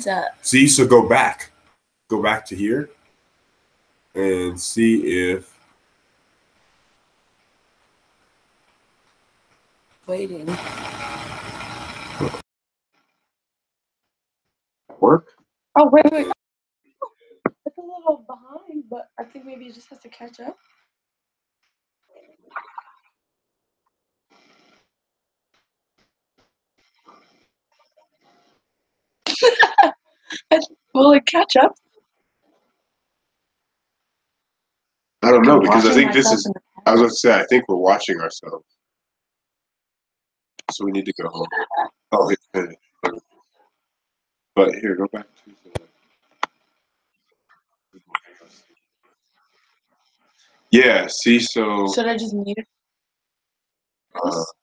that? See, so go back to here, and see if Waiting. work. Oh, wait. It's a little behind, but I think maybe it just has to catch up. Will it catch up? I don't know, I'm because I watching think this myself is. in the I was going to say, I think we're watching ourselves, so we need to go home. Oh, it's finished. But here, go back to the. Yeah. See, so. Should I just mute this?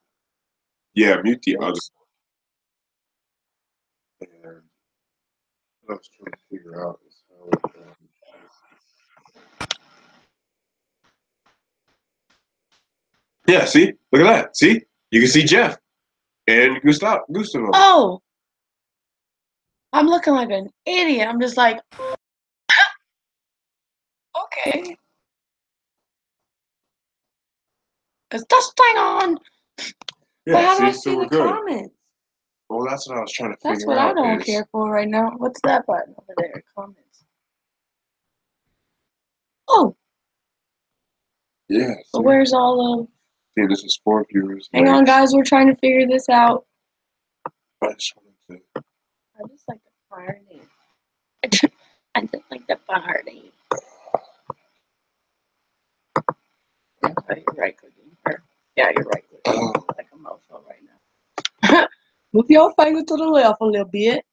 Yeah, mute the other. And what I was trying to figure out is how. Yeah, see? Look at that. See? You can see Jeff and Gustavo. Oh! I'm looking like an idiot. I'm just like, okay. Is this thing on? Yeah, But how do I so see we're the good. comments? Well, that's what I was trying to That's figure what out. I don't care for right now. What's that button over there? Comments. Oh! Yeah. But where's all of... See, this is 4 viewers. Hang on, guys. We're trying to figure this out. I just wanted to. I just like the party. I just like the party. Yeah, you're right clicking. Yeah, you're right clicking. Like a mofo right now. Move your finger to the left a little bit.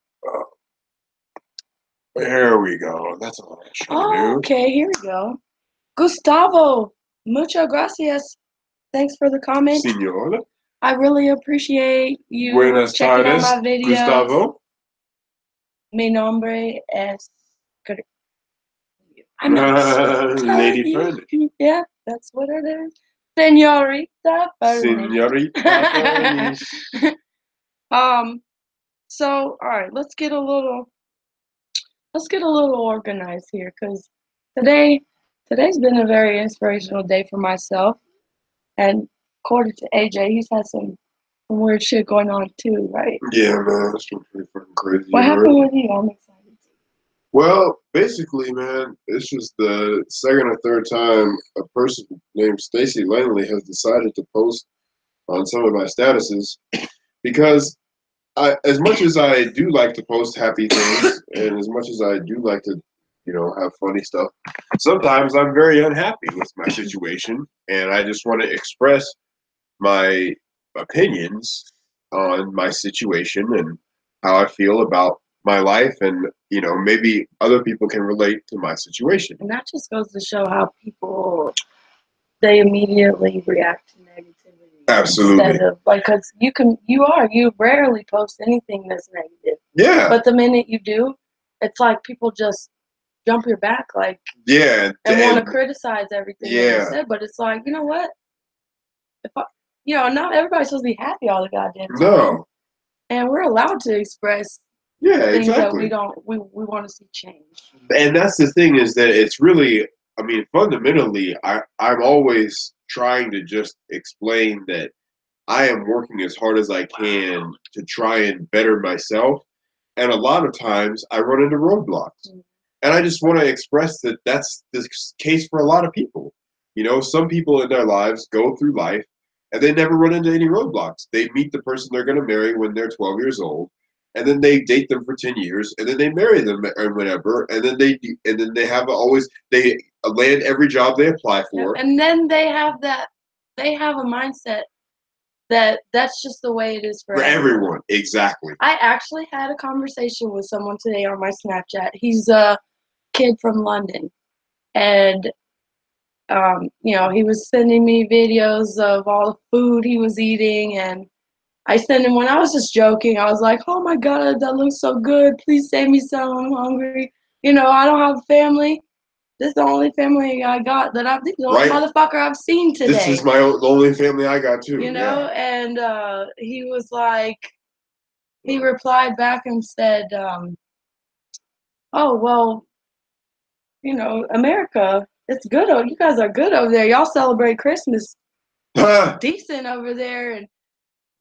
There we go. That's all I should do. Okay, here we go. Gustavo, muchas gracias. Thanks for the comment. Senora. I really appreciate you Buenas checking out tardes, my videos. Gustavo. Mi nombre es... I'm not Lady Furnish. Yeah, that's what it is. Señorita Furnish. Señorita Furnish. So, all right, let's get a little organized here, because today's been a very inspirational day for myself, and according to AJ, he's had some weird shit going on too, right? Yeah, man, that's pretty fucking crazy. What happened with you? I'm excited. Well, basically, man, it's just the second or third time a person named Stacy Langley has decided to post on some of my statuses, because as much as I do like to post happy things, and as much as I do like to, have funny stuff, sometimes I'm very unhappy with my situation, and I just want to express my opinions on my situation and how I feel about my life, and maybe other people can relate to my situation. And that just goes to show how people, they immediately react to negativity. Absolutely. Instead of, like, because you rarely post anything that's negative. Yeah. But the minute you do, it's like people just jump your back, like, yeah, and want to criticize everything that yeah. you said. But it's like, you know what? Not everybody's supposed to be happy all the goddamn time. No. And we're allowed to express things exactly. that we want to see change. And that's the thing, is that it's really, I mean, fundamentally, I'm always trying to just explain that I am working as hard as I can to try and better myself. And a lot of times I run into roadblocks. Mm-hmm. And I just want to express that that's the case for a lot of people. Some people in their lives go through life and they never run into any roadblocks. They meet the person they're going to marry when they're 12 years old, and then they date them for 10 years, and then they marry them or whatever, and then they land every job they apply for. Yeah, and then they have a mindset that's just the way it is for everyone. Exactly. I actually had a conversation with someone today on my Snapchat. He's a kid from London, and he was sending me videos of all the food he was eating, and I sent him one. I was just joking. I was like, "Oh my God, that looks so good. Please save me some. I'm hungry. I don't have a family. This is the only family I got this is the only motherfucker I've seen today. This is the only family I got too. And he was like, he replied back and said, oh, well, America, it's good. You guys are good over there. Y'all celebrate Christmas decent over there. And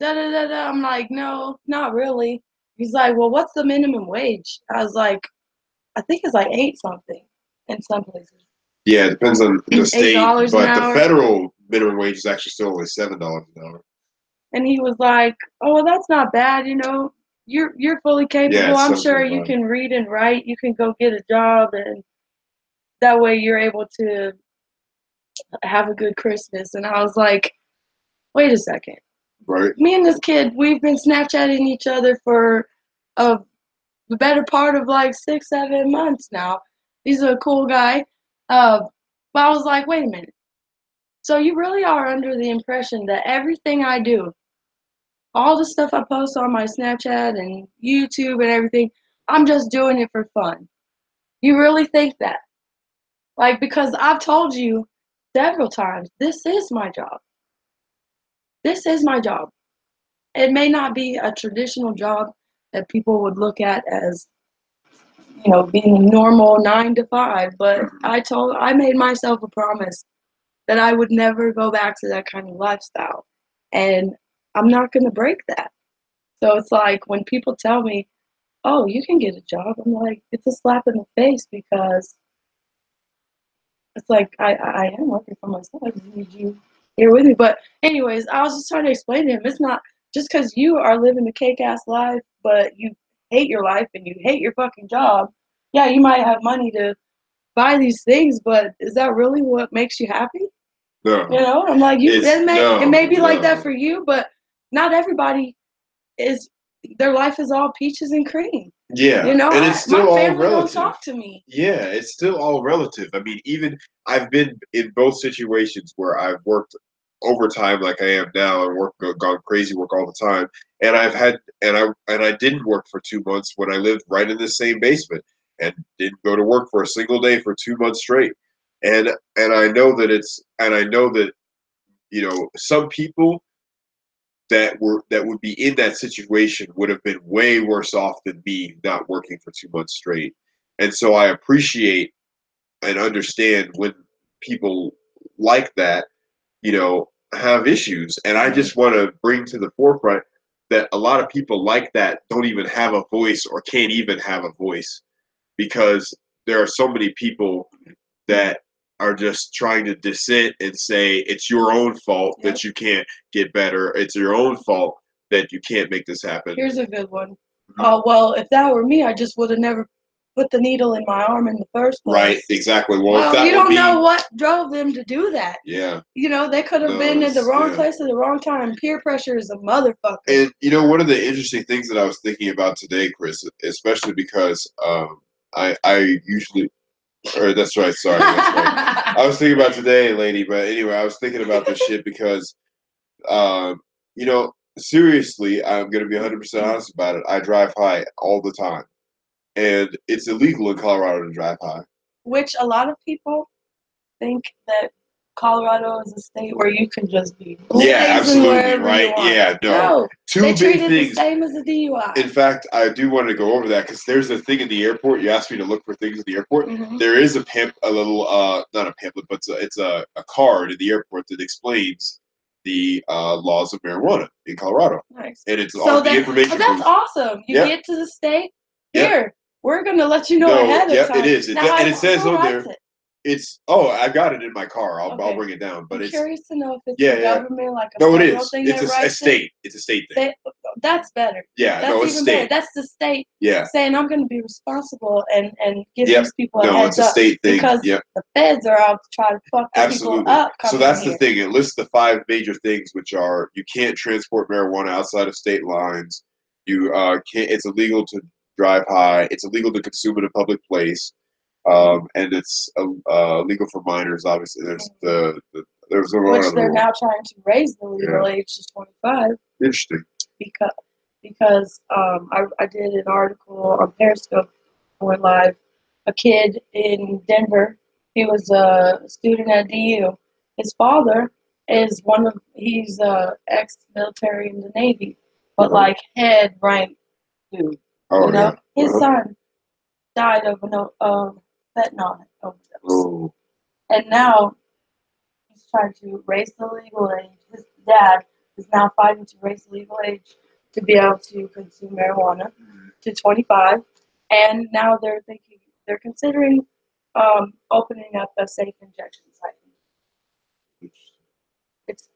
da da da da. I'm like, no, not really. He's like, well, what's the minimum wage? I was like, I think it's like 8 something in some places. Yeah, it depends on the state, $8 an but the hour. federal minimum wage is actually still only $7 an hour. And he was like, oh, well, that's not bad. You're fully Yeah, capable. it's I'm sure you 7.5. can read and write. You can go get a job, and that way you're able to have a good Christmas. And I was like, wait a second. Right. Me and this kid, we've been Snapchatting each other for a the better part of like 6, 7 months now. He's a cool guy. But I was like, wait a minute. So you really are under the impression that everything I do, all the stuff I post on my Snapchat and YouTube and everything, I'm just doing it for fun. You really think that? Like, because I've told you several times, this is my job. This is my job. It may not be a traditional job that people would look at as being a normal 9 to 5, but I made myself a promise that I would never go back to that kind of lifestyle. And I'm not going to break that. So it's like when people tell me, oh, you can get a job, I'm like, it's a slap in the face because it's like I am working for myself. I just need you here with me. But anyways, I was just trying to explain to him, it's not just because you are living the cake ass life, but you hate your life and you hate your fucking job. Yeah, you might have money to buy these things, but is that really what makes you happy? No. I'm like, it may be like that No. for you, but not everybody is. Their life is all peaches and cream. Yeah, and it's My still all family don't relative. talk to me. Yeah, it's still all relative. I mean, even I've been in both situations where I've worked overtime like I am now and gone crazy work all the time. And I've had and I didn't work for 2 months when I lived right in the same basement and didn't go to work for a single day for 2 months straight. And I know that some people that would be in that situation would have been way worse off than me not working for 2 months straight. And so I appreciate and understand when people like that, have issues. And I just want to bring to the forefront that a lot of people like that don't even have a voice or can't even have a voice because there are so many people that are just trying to dissent and say it's your own fault that you can't get better. It's your own fault that you can't make this happen. Here's a good one. Oh, well, if that were me, I just would have never put the needle in my arm in the first place. Right, exactly. Well, you don't know what drove them to do that. Yeah. They could have been in the wrong place at the wrong time. Peer pressure is a motherfucker. And one of the interesting things that I was thinking about today, Chris, especially because I usually, or that's right, sorry, that's right. I was thinking about today, lady, but anyway, I was thinking about this shit because, seriously, I'm gonna be 100% honest about it. I drive high all the time, and it's illegal in Colorado to drive high. Which a lot of people think that Colorado is a state where you can just be absolutely right. Yeah, no. They treat it the same as a DUI. In fact, I do want to go over that because there's a thing in the airport. You asked me to look for things in the airport. Mm-hmm. There is a little not a pamphlet, but it's a card in the airport that explains the laws of marijuana in Colorado. Nice. And it's all the information. That's awesome. You get to the state. Here, we're gonna let you know ahead of time. It is. And it says on there. It's I got it in my car. I'll bring it down. But I'm it's curious to know if it's a government like a no, it federal is. thing It's that a state. It's a state thing. That's better. Yeah, that's it's even state. better. That's the state Yeah. saying I'm going to be responsible and give these people a heads it's a state thing. Because the feds are out to try to fuck the people up. So that's the thing. It lists the 5 major things, which are you can't transport marijuana outside of state lines. You can't. It's illegal to drive high. It's illegal to consume in a public place. And it's legal for minors. Obviously, there's there's which they're now trying to raise the legal age to 25. Interesting. Because I did an article on Periscope for Live. A kid in Denver. He was a student at DU. His father is he's ex-military in the Navy, but like head rank dude. Oh, his son died of an fentanyl overdose. Oh, And now he's trying to raise the legal age. His dad is now fighting to raise the legal age to be able to consume marijuana to 25. And now they're considering opening up a safe injection site. It's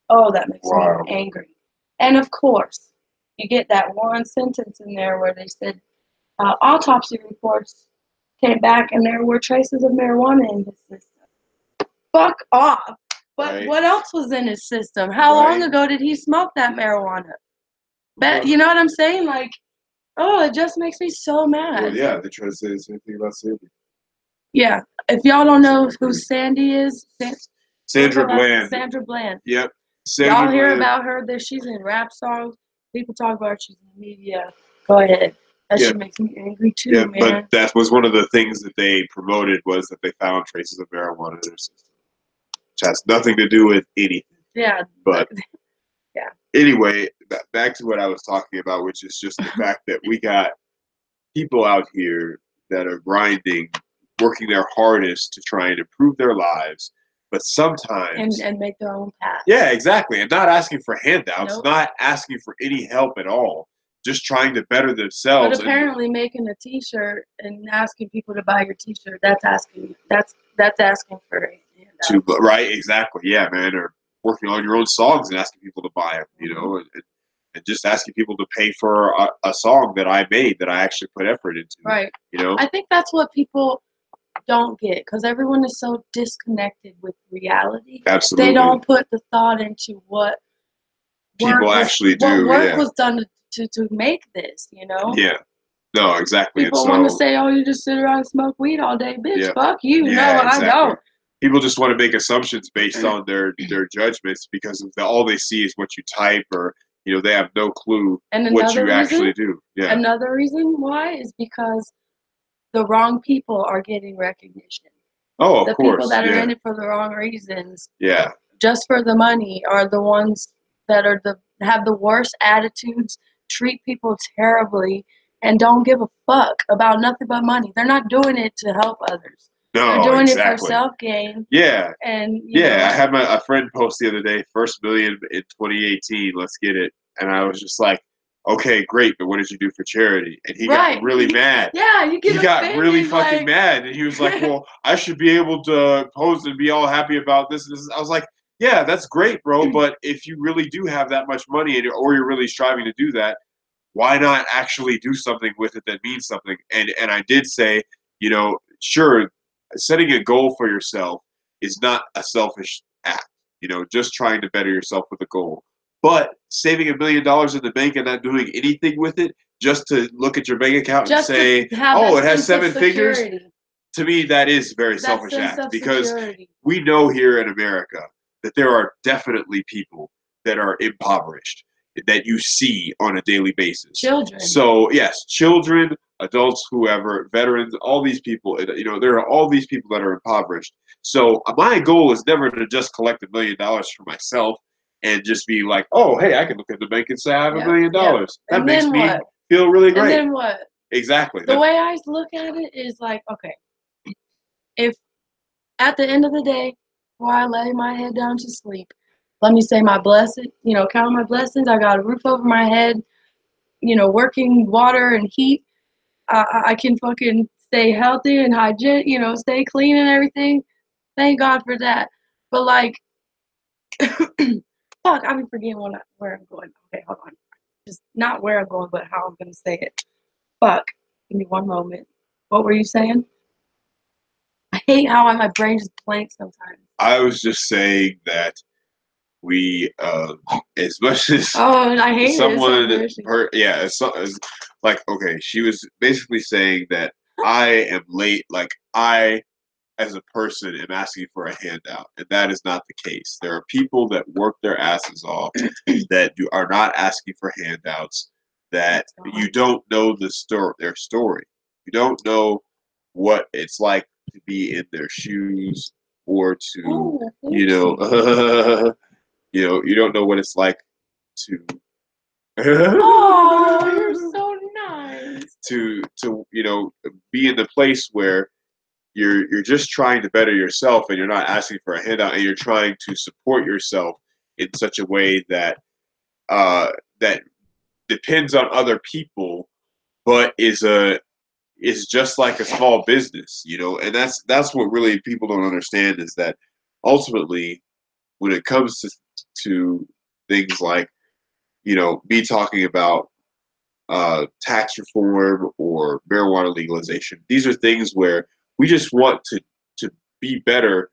that makes wow. me angry. And of course, you get that one sentence in there where they said autopsy reports came back and there were traces of marijuana in his system. Fuck off. But Right. what else was in his system? How long ago did he smoke that marijuana? But you know what I'm saying? Like, it just makes me so mad. Well, yeah, they try to say the same thing about Sandy. Yeah. If y'all don't know who Sandy is, Sandra Bland. Sandra Bland. Yep. Sandra Y'all hear Bland. about her? She's in rap songs. People talk about her. She's in the media. Go ahead. That shit makes me angry too, Yeah, man. but that was one of the things that they promoted was that they found traces of marijuana in their system, which has nothing to do with anything. Yeah. But yeah. Anyway, back to what I was talking about, which is just the fact that we got people out here that are grinding, working their hardest to try and improve their lives, but sometimes and make their own path. Yeah, exactly, and not asking for handouts, Nope. not asking for any help at all, just trying to better themselves. But apparently, making a T-shirt and asking people to buy your T-shirt, that's asking for a handout. Right, exactly, yeah, man, or working on your own songs and asking people to buy them, you know, and just asking people to pay for a song that I made that I actually put effort into. Right. You know? I think that's what people don't get because everyone is so disconnected with reality. Absolutely. They don't put the thought into what people actually do. What work was done to make this, you know? Yeah. No, exactly. People want to say, "Oh, you just sit around and smoke weed all day, bitch." Fuck you. Yeah, no, exactly. I don't. People just want to make assumptions based on their judgments because all they see is what you type, or they have no clue what you actually do. Yeah. Another reason why is because the wrong people are getting recognition. Oh, of course. The people that are in it for the wrong reasons. Yeah. Just for the money are the ones that have the worst attitudes, treat people terribly, and don't give a fuck about nothing but money. They're not doing it to help others. No, they're doing exactly. it for self-gain. Yeah. And I had a friend post the other day, first million in 2018, let's get it. And I was just like, okay, great, but what did you do for charity? And he got really mad. Yeah, he got really fucking mad. And he was like, well, I should be able to post and be all happy about this and this. I was like, yeah, that's great, bro. But if you really do have that much money or you're really striving to do that, why not actually do something with it that means something? And I did say, sure, setting a goal for yourself is not a selfish act, just trying to better yourself with a goal. But saving $1 million in the bank and not doing anything with it, just to look at your bank account and say, oh, it has 7 figures, to me, that is a very selfish act. Because we know here in America that there are definitely people that are impoverished that you see on a daily basis. Children. So, yes, children, adults, whoever, veterans, all these people, there are all these people that are impoverished. So my goal is never to just collect $1 million for myself and just be like, oh, hey, I can look at the bank and say I have $1 million. That makes me feel really great. And then what? Exactly. The way I look at it is like, okay, if at the end of the day, before I lay my head down to sleep, let me say my blessings, count my blessings. I got a roof over my head, working water and heat. I can fucking stay healthy and hygiene, stay clean and everything. Thank God for that. But like, fuck, I've been forgetting where I'm going. Okay, hold on. Just not where I'm going, but how I'm gonna say it. Fuck. Give me one moment. What were you saying? I hate how my brain just blanks sometimes. I was just saying that we, as much as I hate someone, like, okay, she was basically saying that I am late, like I, as a person, am asking for a handout, and that is not the case. There are people that work their asses off that are not asking for handouts, that you don't know their story. You don't know what it's like to be in their shoes or to, you don't know what it's like to. Oh, you're so nice. to be in the place where you're just trying to better yourself, and you're not asking for a handout, and you're trying to support yourself in such a way that that depends on other people, but is just like a small business, and that's what really people don't understand, is that ultimately, when it comes to things like me talking about tax reform or marijuana legalization, these are things where we just want to be better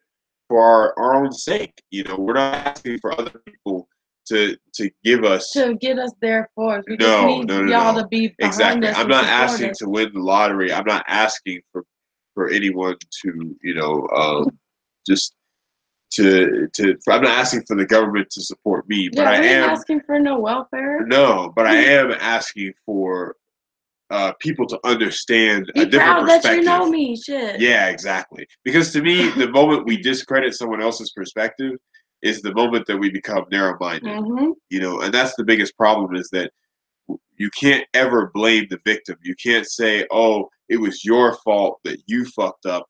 for our own sake. We're not asking for other people to give us to get us there for us. We just no, need no, no, y'all no. to be behind Exactly. us I'm and not support asking us. to win the lottery. I'm not asking for anyone to, just I'm not asking for the government to support me, but Yeah, I we ain't am, asking for no welfare. no, but I am asking for people to understand a Be different proud that you perspective. know me, shit. Yeah, exactly. Because to me, the moment we discredit someone else's perspective is the moment that we become narrow-minded. And that's the biggest problem, is that you can't ever blame the victim. You can't say, "Oh, it was your fault that you fucked up,"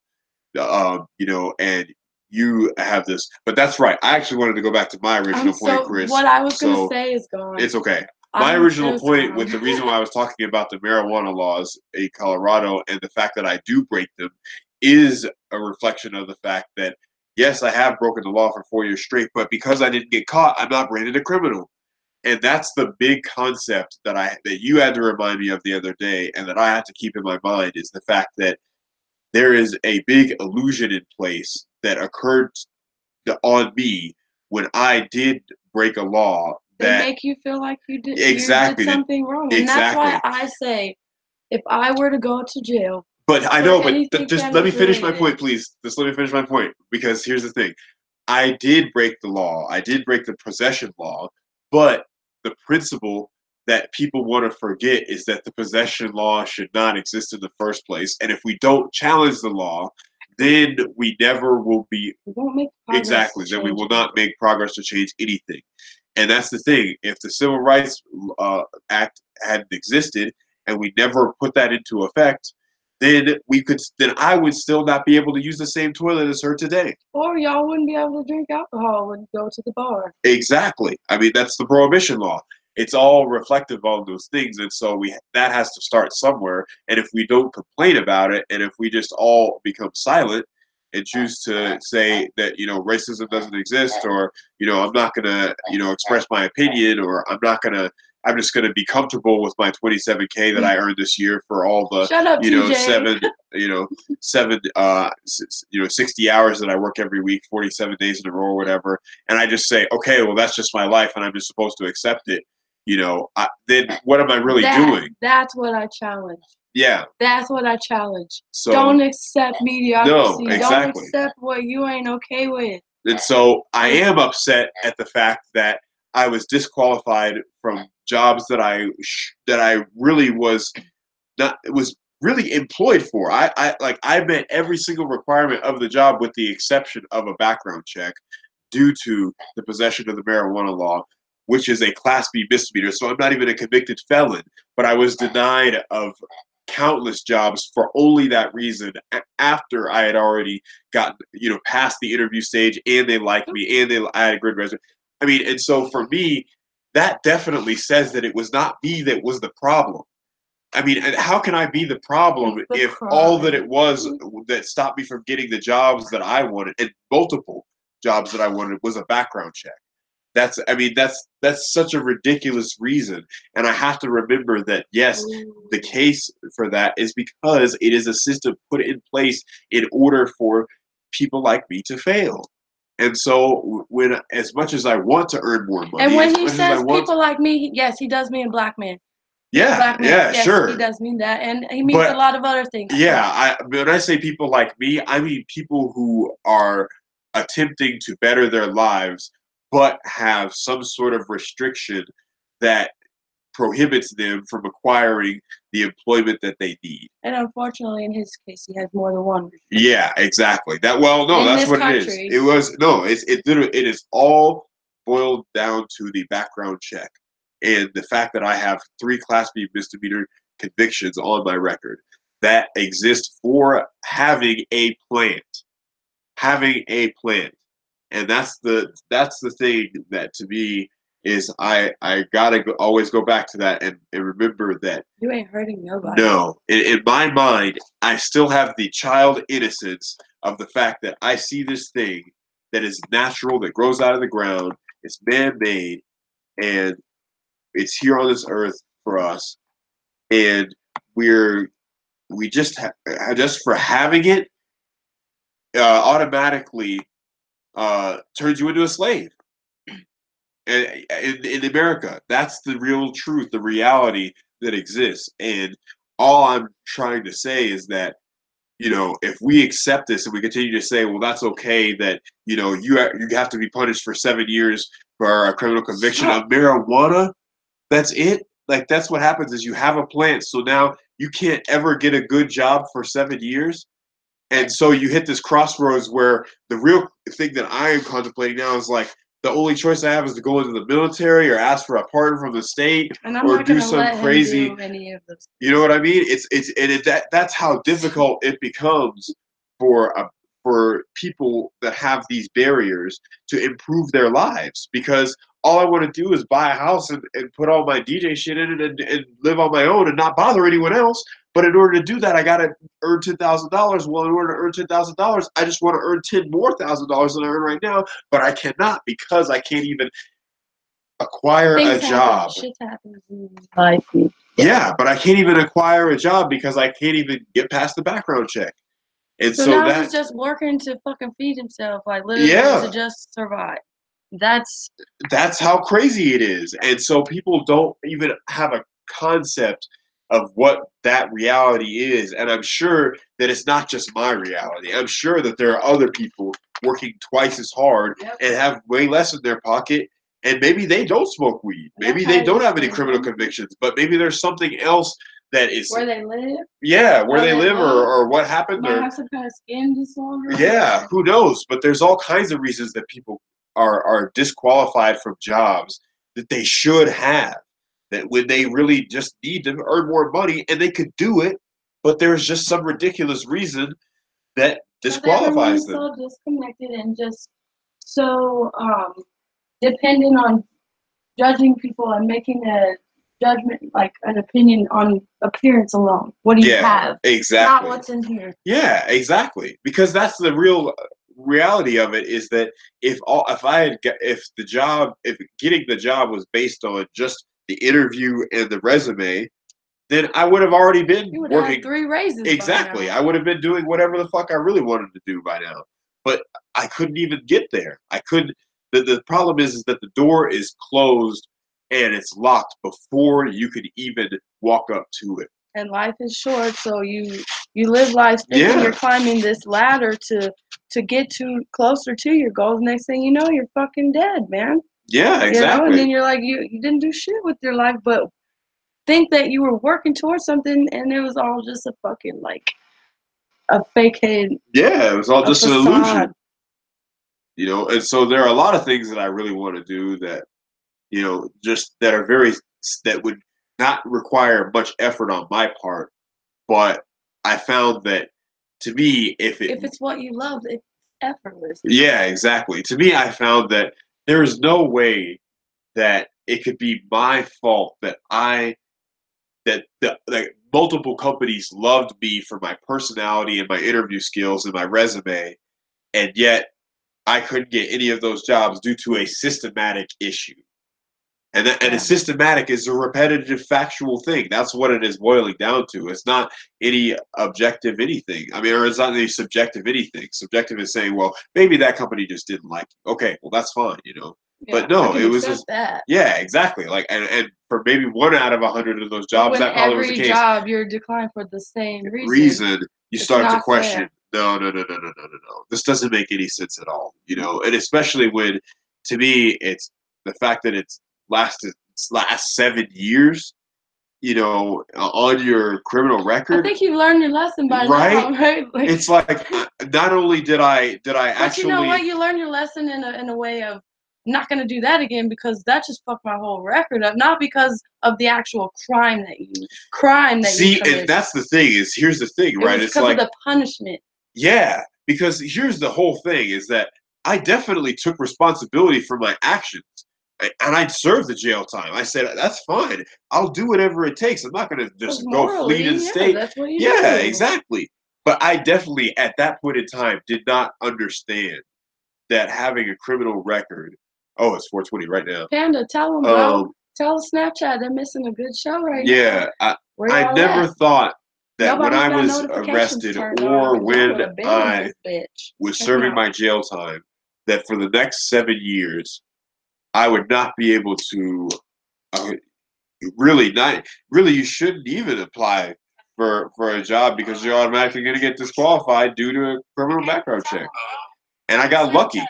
and you have this. But that's right. I actually wanted to go back to my original point, Chris. What I was gonna So say is gone. it's okay. My original point with the reason why I was talking about the marijuana laws in Colorado and the fact that I do break them is a reflection of the fact that, yes, I have broken the law for 4 years straight, but because I didn't get caught, I'm not branded a criminal. And that's the big concept that you had to remind me of the other day, and that I have to keep in my mind, is the fact that there is a big illusion in place that occurred on me when I did break a law They that make you feel like you did exactly something wrong, and that's exactly. why I say, if I were to go to jail, But I for know, but anything just let me finish my cannabis-related. point, please. Just let me finish my point, because here's the thing. I did break the law. I did break the possession law, but the principle that people want to forget is that the possession law should not exist in the first place. And if we don't challenge the law, then we never will be We won't make progress to exactly. Then we will change not make progress to change anything. And that's the thing. If the Civil Rights Act hadn't existed and we never put that into effect, then I would still not be able to use the same toilet as her today. Or y'all wouldn't be able to drink alcohol when you go to the bar. Exactly. I mean, that's the prohibition law. It's all reflective on those things, and so that has to start somewhere. And if we don't complain about it, and if we just all become silent and choose to say that racism doesn't exist, or I'm not gonna express my opinion, or I'm just gonna be comfortable with my 27K that I earned this year for all the Shut up, TJ. seven 60 hours that I work every week, 47 days in a row or whatever, and I just say, okay, well, that's just my life, and I'm just supposed to accept it. Then what am I really doing? That's what I challenge. Yeah. That's what I challenge. So don't accept mediocrity. No, exactly. Don't accept what you ain't okay with. And so I am upset at the fact that I was disqualified from jobs that I really was really employed for. I met every single requirement of the job with the exception of a background check due to the possession of the marijuana law, which is a Class B misdemeanor. So I'm not even a convicted felon, but I was denied of countless jobs for only that reason after I had already gotten, past the interview stage, and they liked me, and I had a good resume. I mean, and so for me, that definitely says that it was not me that was the problem. I mean, and how can I be the problem if all that it was that stopped me from getting the jobs that I wanted, and multiple jobs that I wanted, was a background check? That's such a ridiculous reason. And I have to remember that, yes, the case for that is because it is a system put in place in order for people like me to fail. And so, as much as I want to earn more money, and when he says people like me, yes, he does mean black men. Yeah, black man. yeah, Yes, sure. He does mean that, and he means a lot of other things. Yeah, when I say people like me, I mean people who are attempting to better their lives, but have some sort of restriction that prohibits them from acquiring the employment that they need. And unfortunately, in his case, he has more than one. Yeah, exactly. That's what it is. It is all boiled down to the background check and the fact that I have 3 Class B misdemeanor convictions on my record that exist for having a plant. Having a plant. And that's the thing that to me is I gotta always go back to that and remember that You ain't hurting nobody. no, in my mind, I still have the child innocence of the fact that I see this thing that is natural, that grows out of the ground, it's man-made, and it's here on this earth for us, and we just for having it automatically turns you into a slave. In America, that's the real truth, the reality that exists. And all I'm trying to say is that, if we accept this and we continue to say, well, that's okay, that, you have to be punished for 7 years for a criminal conviction of marijuana, that's it. Like, that's what happens is you have a plant. So now you can't ever get a good job for 7 years. And so you hit this crossroads where the real thing that I am contemplating now is like the only choice I have is to go into the military or ask for a pardon from the state And I'm or not do gonna some let crazy. him do any of this. You know what I mean? That's how difficult it becomes for for people that have these barriers to improve their lives, because all I want to do is buy a house and put all my DJ shit in it and live on my own and not bother anyone else. But in order to do that, I got to earn $10,000. Well, in order to earn $10,000, I just want to earn $10,000 more than I earn right now, but I cannot because I can't even acquire a job. Shit happens in life. Yeah, but I can't even acquire a job because I can't even get past the background check. And So now he's just working to fucking feed himself, like literally to just survive. That's how crazy it is. And so people don't even have a concept of what that reality is. And I'm sure that it's not just my reality. I'm sure that there are other people working twice as hard and have way less in their pocket. And maybe they don't smoke weed. Maybe they don't have any criminal convictions. But maybe there's something else that is where they live. Yeah, where they live or what happened. Might have some kind of skin disorder. Yeah, who knows? But there's all kinds of reasons that people are disqualified from jobs that they should have. That when they really just need to earn more money and they could do it, but there's just some ridiculous reason that disqualifies them. So disconnected and just so dependent on judging people and making a judgment, like an opinion on appearance alone. What do you have? Exactly. Not what's in here. Yeah, exactly. Because that's the real reality of it, is that if getting the job was based on just the interview and the resume, then I would have already been working. Had 3 raises. Exactly. I would have been doing whatever the fuck I really wanted to do by now. But I couldn't even get there. I couldn't. The problem is that the door is closed and it's locked before you could even walk up to it. And life is short, so you live life thinking you're climbing this ladder to get closer to your goals. Next thing you know, you're fucking dead, man. Yeah, exactly. And then you're like, you didn't do shit with your life, but think that you were working towards something, and it was all just a fucking like a fake head. Yeah, it was all just an illusion. And so there are a lot of things that I really want to do that, just that are that would not require much effort on my part. But I found that, to me, if it's what you love, it's effortless. Yeah, exactly. To me, I found that there is no way that it could be my fault that multiple companies loved me for my personality and my interview skills and my resume, and yet I couldn't get any of those jobs due to a systematic issue. And a systematic is a repetitive factual thing. That's what it is boiling down to. It's not any objective anything. I mean, or it's not any subjective anything. Subjective is saying, well, maybe that company just didn't like you. Okay, well, that's fine, Yeah, but no, it was just that. Yeah, exactly. Like, and for maybe 1 out of 100 of those jobs, that probably was the case. Every job you're declined for the same reason, you start to question. No. This doesn't make any sense at all. And especially when, to me, it's the fact that it's last 7 years, on your criminal record. I think you've learned your lesson by now, right? Like, it's like, not only did I but actually. You know what? You learned your lesson in a way of not gonna do that again because that just fucked my whole record up. Not because of the actual crime that you See, and committed. that's the thing is, here's the thing, It right? was It's because like, of the punishment. yeah, because here's the whole thing is that I definitely took responsibility for my actions. And I'd serve the jail time. I said, that's fine. I'll do whatever it takes. I'm not going to Because just go flee to the morally, yeah, state. that's what you Yeah, do. exactly. But I definitely, at that point in time, did not understand that having a criminal record. Oh, it's 4:20 right now. Panda, tell them, bro. Um, Tell Snapchat they're missing a good show right now. yeah, Where I y'all never at? thought that when Nobody's I got was notifications arrested turned on or because y'all when would have been in I this bitch. was Check 'em serving out. my jail time, that for the next 7 years, I would not be able to really not really you shouldn't even apply for a job because you're automatically going to get disqualified due to a criminal background check. And I got lucky.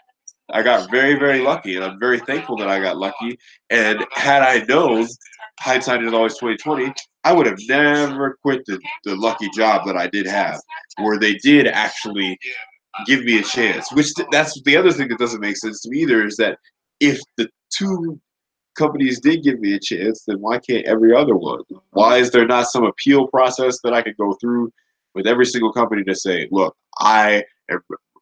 I got very, very lucky, and I'm very thankful that I got lucky. And had I known, hindsight is always 2020, I would have never quit the lucky job that I did have, where they did actually give me a chance. Which that's the other thing that doesn't make sense to me either is that if the two companies did give me a chance, then why can't every other one? Why is there not some appeal process that I could go through with every single company to say, look,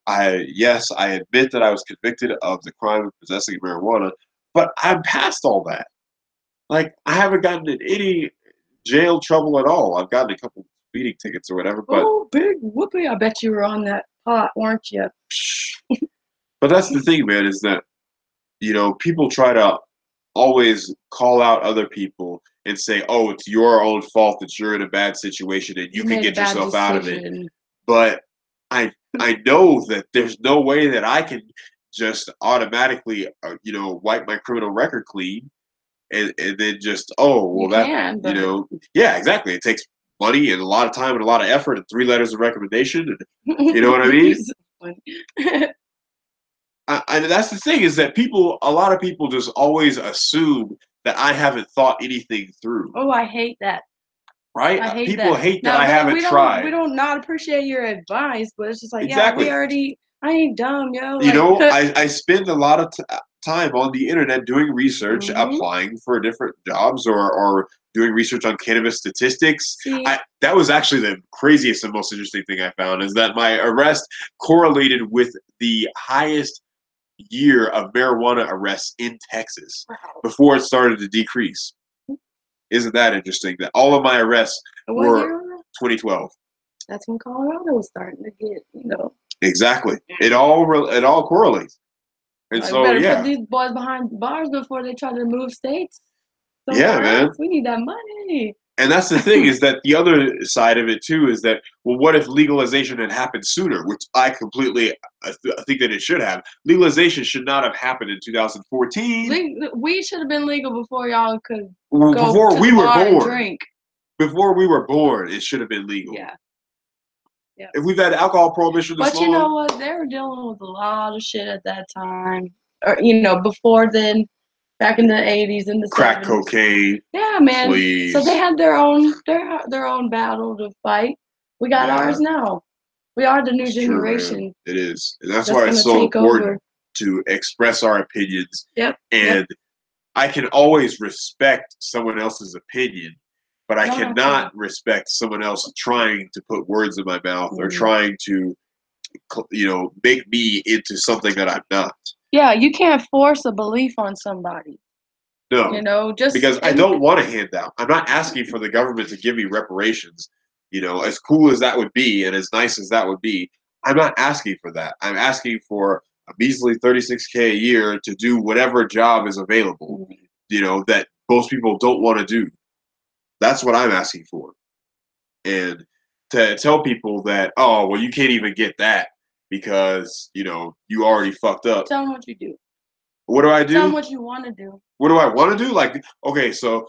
yes, I admit that I was convicted of the crime of possessing marijuana, but I'm past all that. Like, I haven't gotten in any jail trouble at all. I've gotten a couple speeding tickets or whatever, but Oh, big whoopee. I bet you were on that pot, weren't you? but that's the thing, man, is that people try to always call out other people and say, "Oh, it's your own fault that you're in a bad situation and you You can made a get bad yourself out of it." decision. But I know that there's no way that I can just automatically, wipe my criminal record clean and then just, oh, well, You that, can, but yeah, exactly. It takes money and a lot of time and a lot of effort and 3 letters of recommendation, and you know what I mean? He's funny. That's the thing is that a lot of people just always assume that I haven't thought anything through, Oh, I hate that. right? I hate People that. hate that Now, I haven't we tried. don't not appreciate your advice, but it's just like, yeah, Exactly. I ain't dumb, yo. Like, I spend a lot of time on the internet doing research, applying for different jobs, or doing research on cannabis statistics. see, That was actually the craziest and most interesting thing I found is that my arrest correlated with the highest year of marijuana arrests in Texas wow. before it started to decrease. Isn't that interesting? That all of my arrests What were year was that? 2012. That's when Colorado was starting to get. Exactly. It all correlates. And Like, so better put yeah, these boys behind bars before they try to move states yeah, somewhere man. else. We need that money. And that's the thing is that the other side of it too is that, well, what if legalization had happened sooner? Which I completely think that it should have. Legalization should not have happened in 2014. We should have been legal before y'all could Well, go before to we the were bar and born. drink. Before we were born, it should have been legal. Yeah. Yeah. If we've had alcohol prohibition this But you know long, what? They were dealing with a lot of shit at that time. Or, before then, back in the 80s and the crack 70s. cocaine. Yeah, man. Please. So they had their own battle to fight. We got ours now. We are the new It's generation. true, man. It is. And that's That's why gonna it's so take important over. to express our opinions. Yep. And I can always respect someone else's opinion, but I cannot respect someone else trying to put words in my mouth or trying to, make me into something that I'm not. Yeah, you can't force a belief on somebody. No, just because I don't want a handout. I'm not asking for the government to give me reparations. As cool as that would be and as nice as that would be, I'm not asking for that. I'm asking for a measly $36K a year to do whatever job is available, that most people don't want to do. That's what I'm asking for. And to tell people that, oh, well, you can't even get that because, you already fucked up. Tell them what you do. What do I do? Tell them what you want to do. What do I want to do? Like, okay, so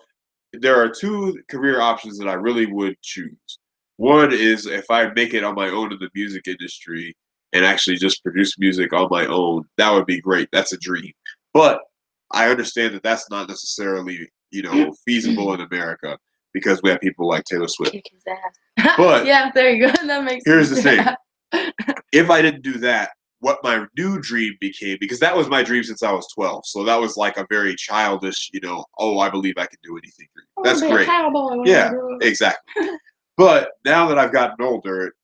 there are two career options that I really would choose. One is if I make it on my own in the music industry and actually just produce music on my own, that would be great. That's a dream. But I understand that that's not necessarily, feasible in America because we have people like Taylor Swift. Kick his ass. But yeah, there you go. That makes here's sense. the thing. If I didn't do that, what my new dream became, because that was my dream since I was 12. So that was like a very childish, oh, I believe I can do anything. That's great. Yeah, exactly. But now that I've gotten older,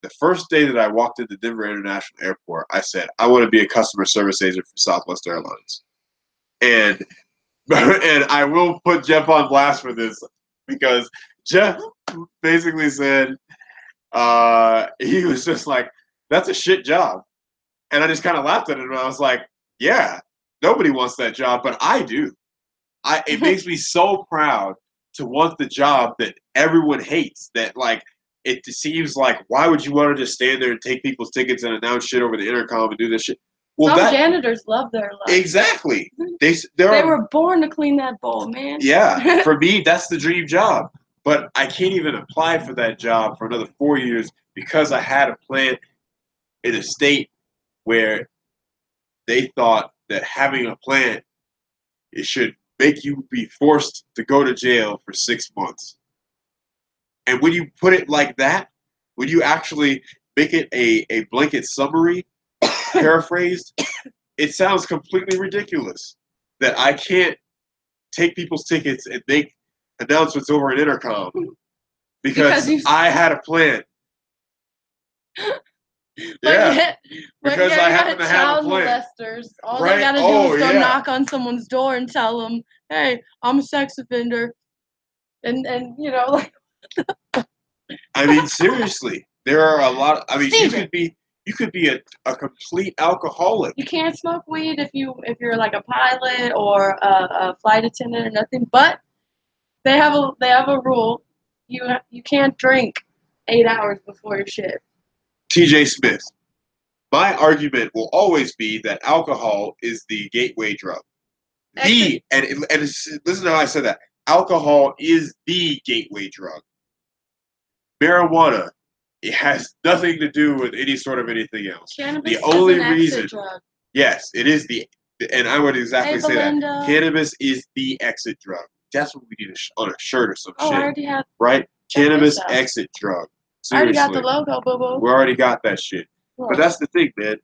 the first day that I walked into Denver International Airport, I said, I want to be a customer service agent for Southwest Airlines. And and I will put Jeff on blast for this because Jeff basically said, he was just like, that's a shit job. And I just kind of laughed at him and I was like, yeah, nobody wants that job, but I do. It makes me so proud to want the job that everyone hates. That like it seems like, why would you want to just stand there and take people's tickets and announce shit over the intercom and do this shit? Well, some janitors love their life. Exactly. They were born to clean that bowl, man. Yeah, for me, that's the dream job. But I can't even apply for that job for another 4 years because I had a plan in a state where they thought that having a plant, it should make you be forced to go to jail for 6 months. And when you put it like that, when you actually make it a blanket summary, paraphrased, it sounds completely ridiculous that I can't take people's tickets and make announcements over an intercom because I had a plan. Yeah, because I happen to have a plan. Molesters. All they gotta do is go knock on someone's door and tell them, "Hey, I'm a sex offender," and like. I mean, seriously, there are a lot. I mean, you could be a complete alcoholic. You can't smoke weed if you're like a pilot or a flight attendant or nothing. But they have a rule. You can't drink 8 hours before your shift. T.J. Smith. My argument will always be that alcohol is the gateway drug. And listen to how I said that. Alcohol is the gateway drug. Marijuana, it has nothing to do with any sort of anything else. Cannabis the only is an reason, exit drug. Yes, it is and I would exactly say that. Cannabis is the exit drug. That's what we need on a shirt or some shit. I already have. Right? Cannabis exit drug. Seriously. I already got the logo, boo-boo. We already got that shit. Cool. But that's the thing, man.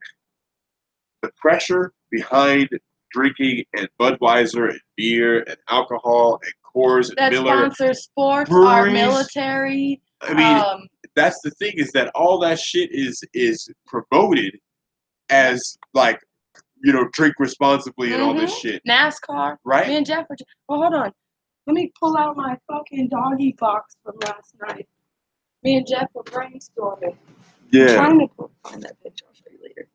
The pressure behind drinking and Budweiser and beer and alcohol and Coors and Miller. That sponsors sports, our military. I mean, that's the thing is that all that shit is promoted as like, drink responsibly and all this shit. NASCAR. Right? Me and Jeff were hold on. Let me pull out my fucking doggy box from last night. Me and Jeff were brainstorming. Yeah. I'm trying to find that picture. I'll show you later.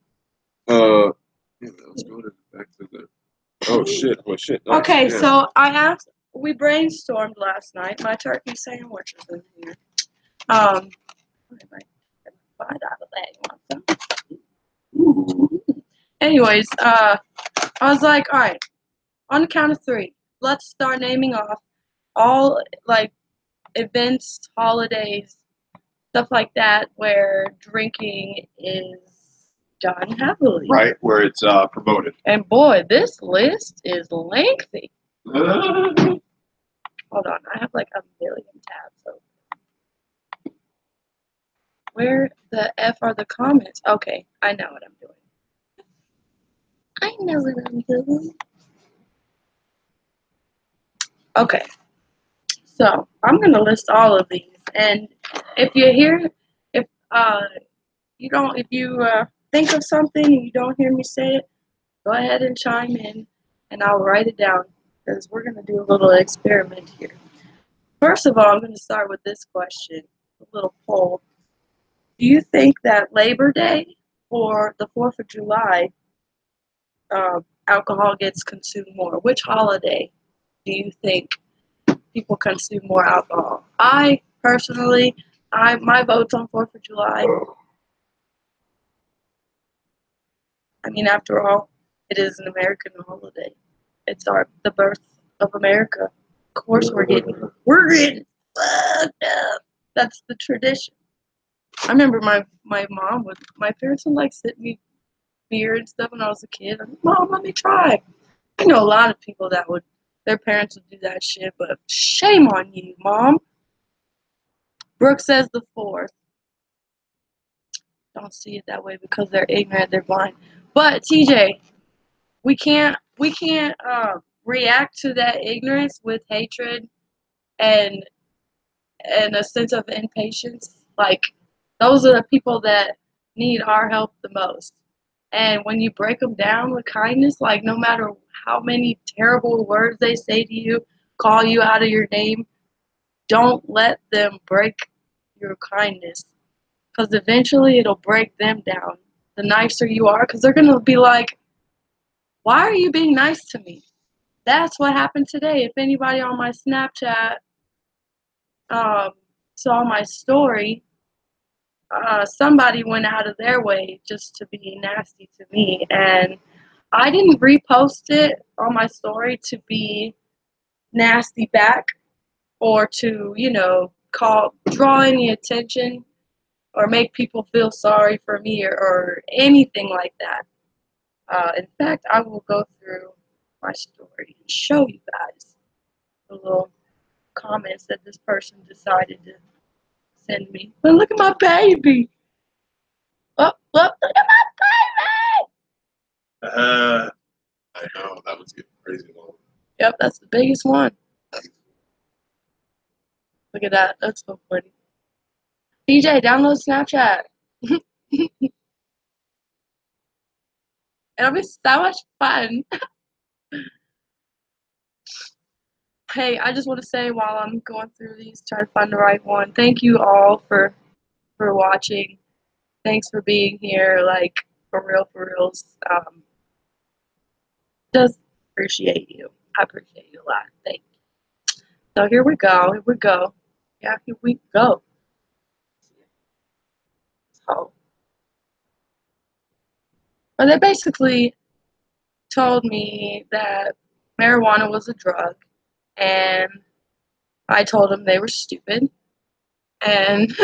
Let's go back to the. Oh shit! Oh shit! Oh, okay, yeah. So we brainstormed last night. My turkey sandwich is in here. I out of that. Anyways, I was like, all right, on the count of 3, let's start naming off all like events, holidays, stuff like that, where drinking is done heavily. Right, where it's promoted. And boy, this list is lengthy. Hold on, I have like a million tabs open. Where the F are the comments? Okay, I know what I'm doing. I know what I'm doing. Okay, so I'm gonna list all of these, and if you think of something and you don't hear me say it, go ahead and chime in, and I'll write it down because we're gonna do a little experiment here. First of all, I'm gonna start with this question, a little poll. Do you think that Labor Day or the 4th of July, alcohol gets consumed more? Which holiday do you think people consume more alcohol? I personally, my vote's on 4th of July. I mean, after all, it is an American holiday. It's the birth of America. Of course, we're getting fucked up. That's the tradition. I remember my parents would like sit me beer and stuff when I was a kid. I'm like, Mom, let me try. I know a lot of people that their parents would do that shit, but shame on you, Mom. Brooke says the 4th. don't see it that way because they're ignorant, they're blind. But TJ, we can't react to that ignorance with hatred and a sense of impatience. Like those are the people that need our help the most. And when you break them down with kindness, like no matter how many terrible words they say to you, call you out of your name, don't let them break your kindness because eventually it'll break them down. The nicer you are, because they're going to be like, why are you being nice to me? That's what happened today. If anybody on my Snapchat um, saw my story, somebody went out of their way just to be nasty to me. And I didn't repost it on my story to be nasty back or to, draw any attention or make people feel sorry for me or anything like that. In fact, I will go through my story and show you guys the little comments that this person decided to send me. But look at my baby. Oh, look at my baby. I know that was getting crazy long. Yep, that's the biggest one. Look at that. That's so funny. DJ, download Snapchat. It'll be so much fun. Hey, I just want to say while I'm going through these, trying to find the right one, thank you all for watching. Thanks for being here, like, for reals. Just appreciate you. I appreciate you a lot. Thank you. So here we go. Yeah, here we go. So, well, they basically told me that marijuana was a drug, and I told them they were stupid, and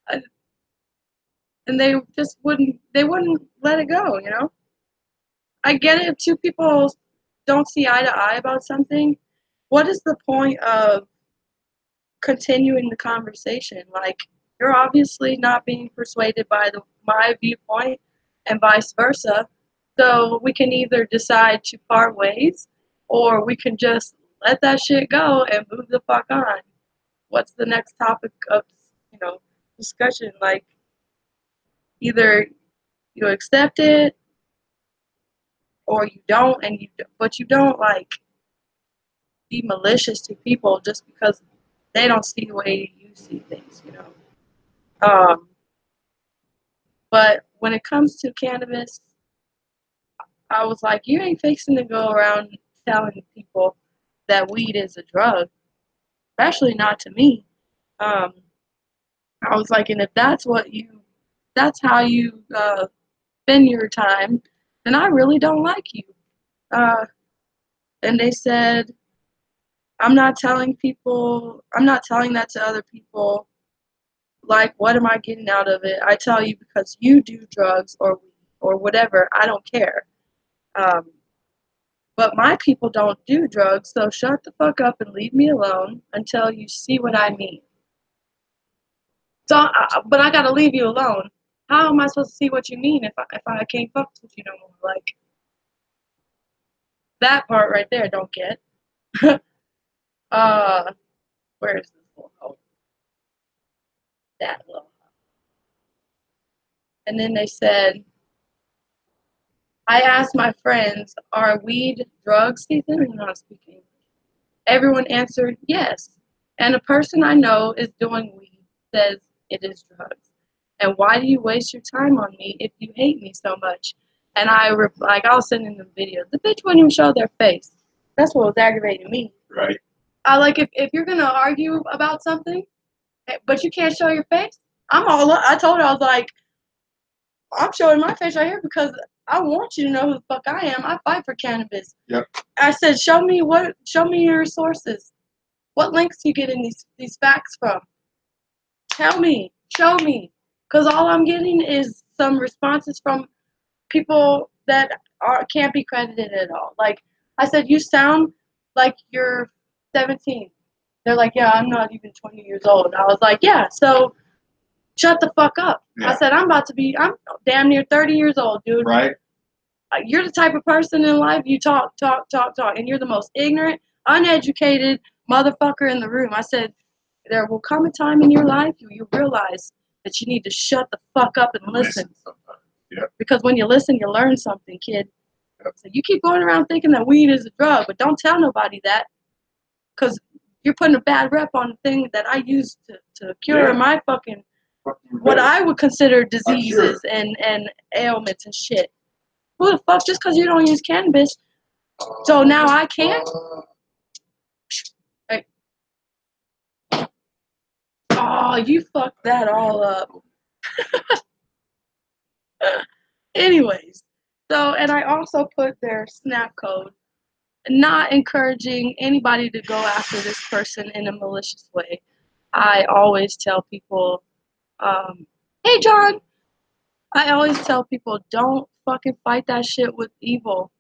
and they just wouldn't let it go. I get it if two people don't see eye to eye about something. What is the point of continuing the conversation? Like, you're obviously not being persuaded by my viewpoint, and vice versa. So we can either decide to part ways, or we can just let that shit go and move the fuck on. What's the next topic of discussion? Like, either you accept it or you don't, but you don't like be malicious to people just because they don't see the way you see things. But when it comes to cannabis, I was like, you ain't fixing to go around telling people that weed is a drug, especially not to me. Um, I was like, and if that's how you spend your time, then I really don't like you. Uh, and they said, I'm not telling that to other people. Like, what am I getting out of it? I tell you because you do drugs or whatever. I don't care. Um, but my people don't do drugs, so shut the fuck up and leave me alone until you see what I mean. So, but I gotta leave you alone. How am I supposed to see what you mean if I can't fuck with you no more? Like, that part right there, don't get. uh, where is this little hoe? That little hoe. And then they said, I asked my friends, are weed drugs? See, they're not speaking. Everyone answered yes. And a person I know is doing weed says it is drugs. And why do you waste your time on me if you hate me so much? And I was sending them videos. The bitch wouldn't even show their face. That's what was aggravating me. Right. I like if you're gonna argue about something, but you can't show your face. I told her, I was like, I'm showing my face right here because I want you to know who the fuck I am. I fight for cannabis. Yep. I said, show me your sources. What links do you get in these facts from? Tell me. Show me. Because all I'm getting is some responses from people that can't be credited at all. Like, I said, you sound like you're 17. They're like, yeah, I'm not even 20 years old. I was like, yeah, so shut the fuck up. Yeah. I said, I'm damn near 30 years old, dude. Right. You're the type of person in life, you talk, and you're the most ignorant, uneducated motherfucker in the room. I said, there will come a time in your life you realize that you need to shut the fuck up and listen. Yep. Because when you listen, you learn something, kid. Yep. So you keep going around thinking that weed is a drug, but don't tell nobody that, because you're putting a bad rep on the thing that I use to cure my fucking, what I would consider diseases and ailments and shit. Who the fuck, just because you don't use cannabis, so now I can't? Hey. Oh, you fucked that all up. Anyways, so, and I also put their snap code, not encouraging anybody to go after this person in a malicious way. I always tell people, hey John, I always tell people, don't fucking fight that shit with evil.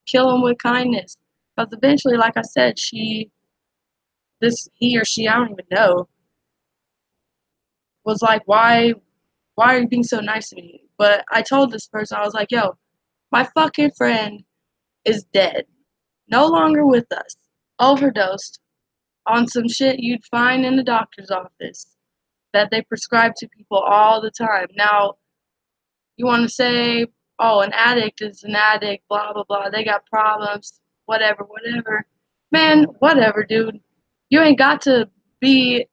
Kill them with kindness. Because eventually, like I said, he or she, I don't even know, was like, why are you being so nice to me? But I told this person, I was like, yo, my fucking friend is dead. No longer with us. Overdosed on some shit you'd find in the doctor's office that they prescribe to people all the time. Now, you want to say, oh, an addict is an addict, blah, blah, blah. They got problems, whatever, whatever. Man, whatever, dude. You ain't got to be.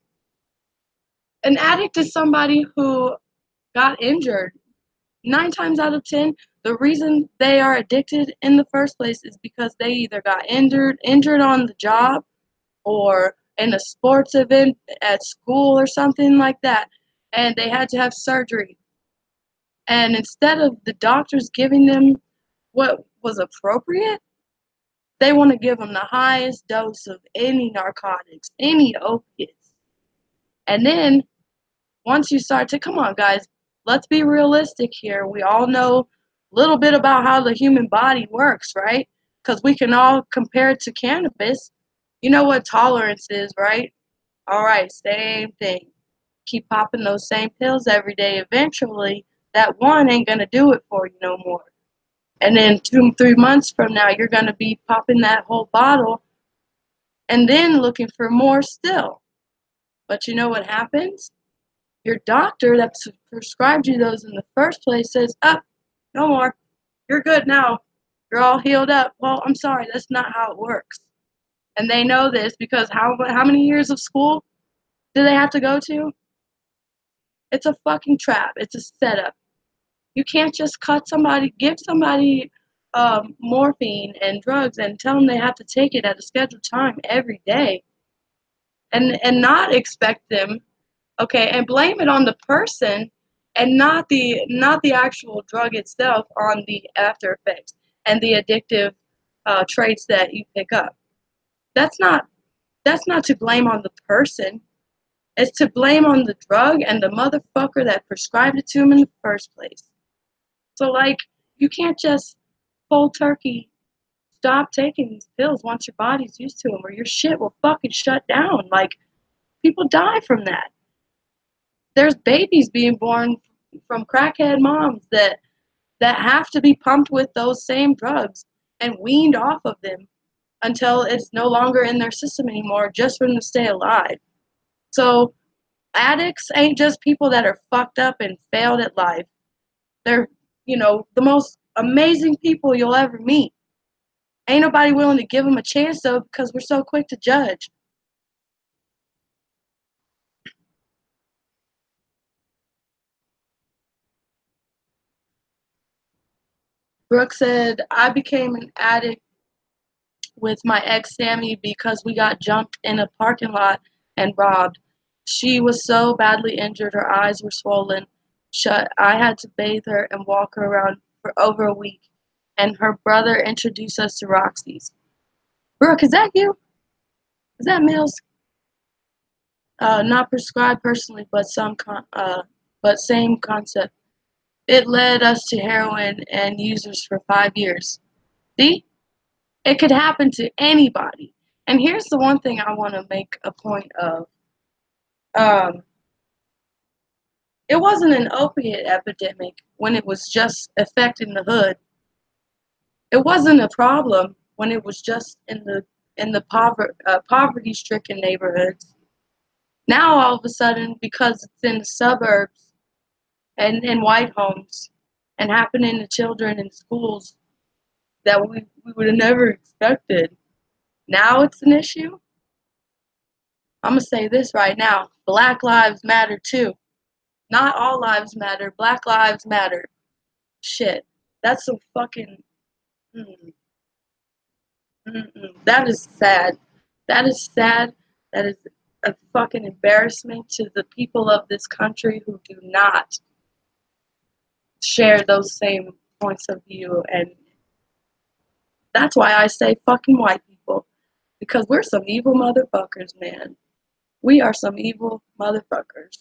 An addict is somebody who got injured. 9 times out of 10, the reason they are addicted in the first place is because they either got injured on the job, or in a sports event at school or something like that, and they had to have surgery. And instead of the doctors giving them what was appropriate, they want to give them the highest dose of any narcotics, any opiates. And then once you start to, come on guys, let's be realistic here. We all know a little bit about how the human body works, right? Because we can all compare it to cannabis. You know what tolerance is, right? All right, same thing. Keep popping those same pills every day. Eventually, that one ain't going to do it for you no more. And then 2-3 months from now, you're going to be popping that whole bottle and then looking for more still. But you know what happens? Your doctor that prescribed you those in the first place says, up, no more. You're good now. You're all healed up. Well, I'm sorry, that's not how it works. And they know this because how many years of school do they have to go to? It's a fucking trap. It's a setup. You can't just give somebody morphine and drugs and tell them they have to take it at a scheduled time every day, and not expect them, okay, and blame it on the person and not the actual drug itself, on the after effects and the addictive traits that you pick up. That's not to blame on the person. It's to blame on the drug and the motherfucker that prescribed it to him in the first place. So, like, you can't just cold turkey stop taking these pills once your body's used to them, or your shit will fucking shut down. Like, people die from that. There's babies being born from crackhead moms that have to be pumped with those same drugs and weaned off of them until it's no longer in their system anymore, just for them to stay alive. So, addicts ain't just people that are fucked up and failed at life. They're, the most amazing people you'll ever meet. Ain't nobody willing to give them a chance, though, because we're so quick to judge. Brooke said, I became an addict with my ex Sammy because we got jumped in a parking lot and robbed. She was so badly injured, her eyes were swollen shut. I had to bathe her and walk her around for over a week. And her brother introduced us to Roxy's. Brooke, is that you? Is that Mills? Not prescribed personally, but same concept. It led us to heroin and users for 5 years. See? It could happen to anybody. And here's the one thing I want to make a point of. It wasn't an opiate epidemic when it was just affecting the hood. It wasn't a problem when it was just in the poverty-stricken neighborhoods. Now all of a sudden, because it's in the suburbs and in white homes and happening to children in schools that we would have never expected, now it's an issue. I'm gonna say this right now: Black lives matter too. Not all lives matter. Black lives matter. Shit, that's some fucking. Mm, that is sad. That is sad. That is a fucking embarrassment to the people of this country who do not share those same points of view. And that's why I say fucking white people. Because we're some evil motherfuckers, man. We are some evil motherfuckers.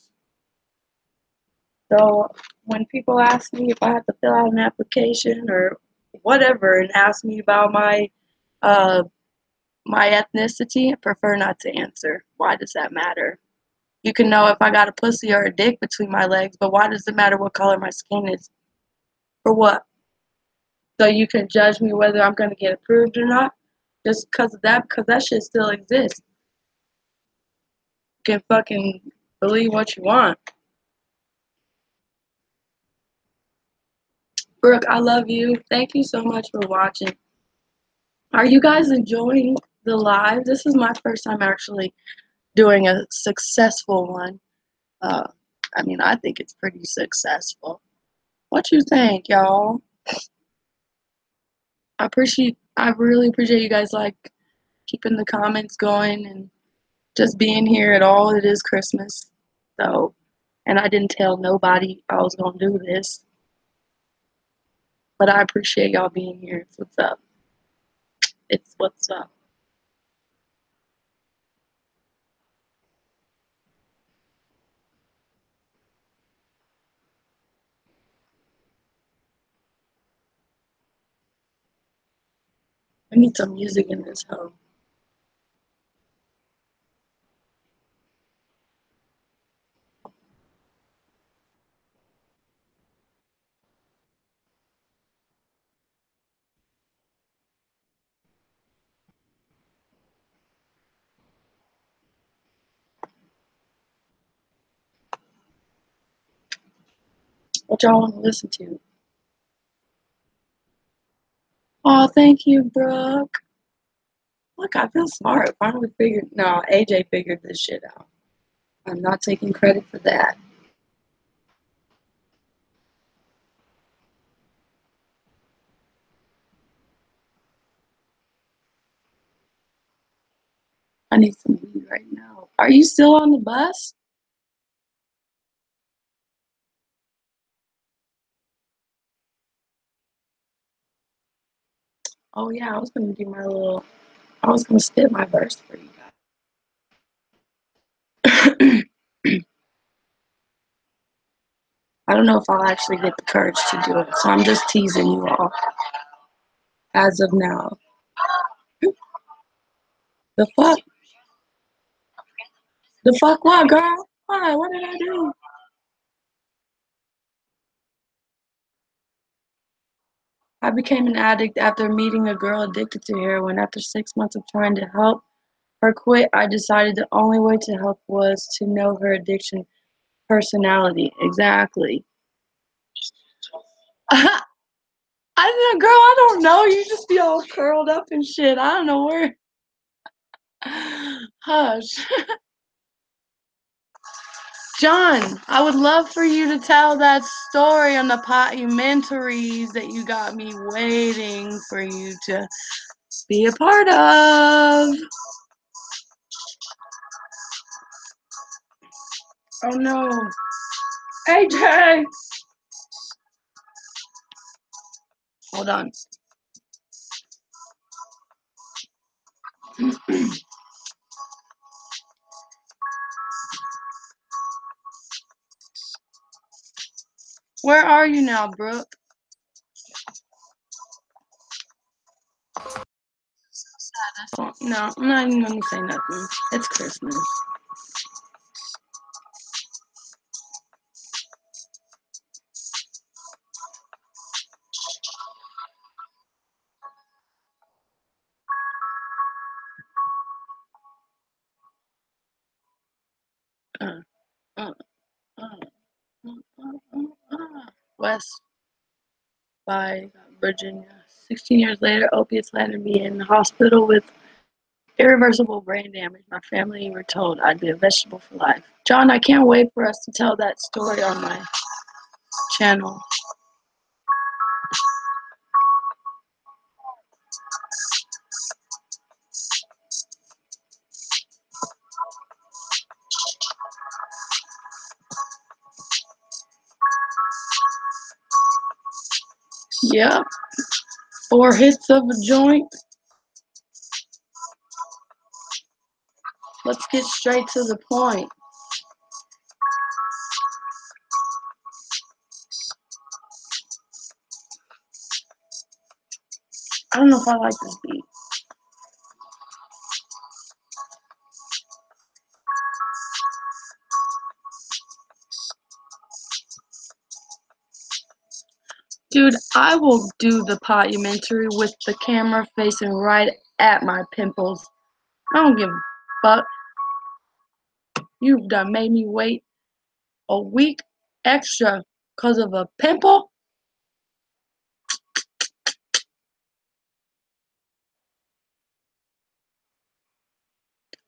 So when people ask me if I have to fill out an application or whatever and ask me about uh, my ethnicity, I prefer not to answer. Why does that matter? You can know if I got a pussy or a dick between my legs, but why does it matter what color my skin is? For what? So you can judge me whether I'm going to get approved or not? Just because that shit still exists. You can fucking believe what you want. Brooke, I love you. Thank you so much for watching. Are you guys enjoying the live? This is my first time actually doing a successful one. Uh, I mean, I think it's pretty successful. What you think, y'all? I really appreciate you guys like keeping the comments going and just being here at all. It is Christmas, so, and I didn't tell nobody I was gonna do this, but I appreciate y'all being here. It's what's up. It's what's up. I need some music in this home. What y'all want to listen to? Oh, thank you, Brooke. Look, I feel smart. Finally figured. No, AJ figured this shit out. I'm not taking credit for that. I need some weed right now. Are you still on the bus? Oh yeah, I was gonna do my little. I was gonna spit my verse for you guys. I don't know if I'll actually get the courage to do it, so I'm just teasing you all as of now. The fuck? The fuck what, girl? Why? What did I do? I became an addict after meeting a girl addicted to heroin. After 6 months of trying to help her quit, I decided the only way to help was to know her addiction personality. Exactly. I said, girl, I don't know. You just be all curled up and shit. I don't know where. Hush. John, I would love for you to tell that story on the documentaries that you got me waiting for you to be a part of. Oh no. AJ! Hold on. Where are you now, Brooke? Oh, no, I'm not even gonna say nothing. It's Christmas. uh, uh, uh, West by Virginia. 16 years later, opiates landed me in the hospital with irreversible brain damage. My family were told I'd be a vegetable for life. John, I can't wait for us to tell that story on my channel. Yep, 4 hits of a joint. Let's get straight to the point. I don't know if I like this beat. Dude, I will do the podumentary with the camera facing right at my pimples. I don't give a fuck. You've done made me wait a week extra because of a pimple?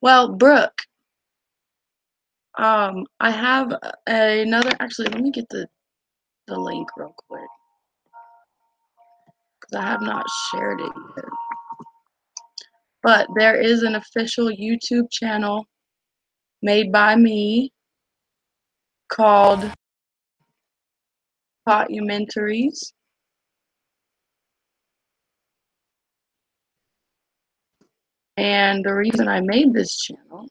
Well, Brooke, I have another, actually, let me get the link real quick, because I have not shared it yet. But there is an official YouTube channel made by me called Potumentaries. And the reason I made this channel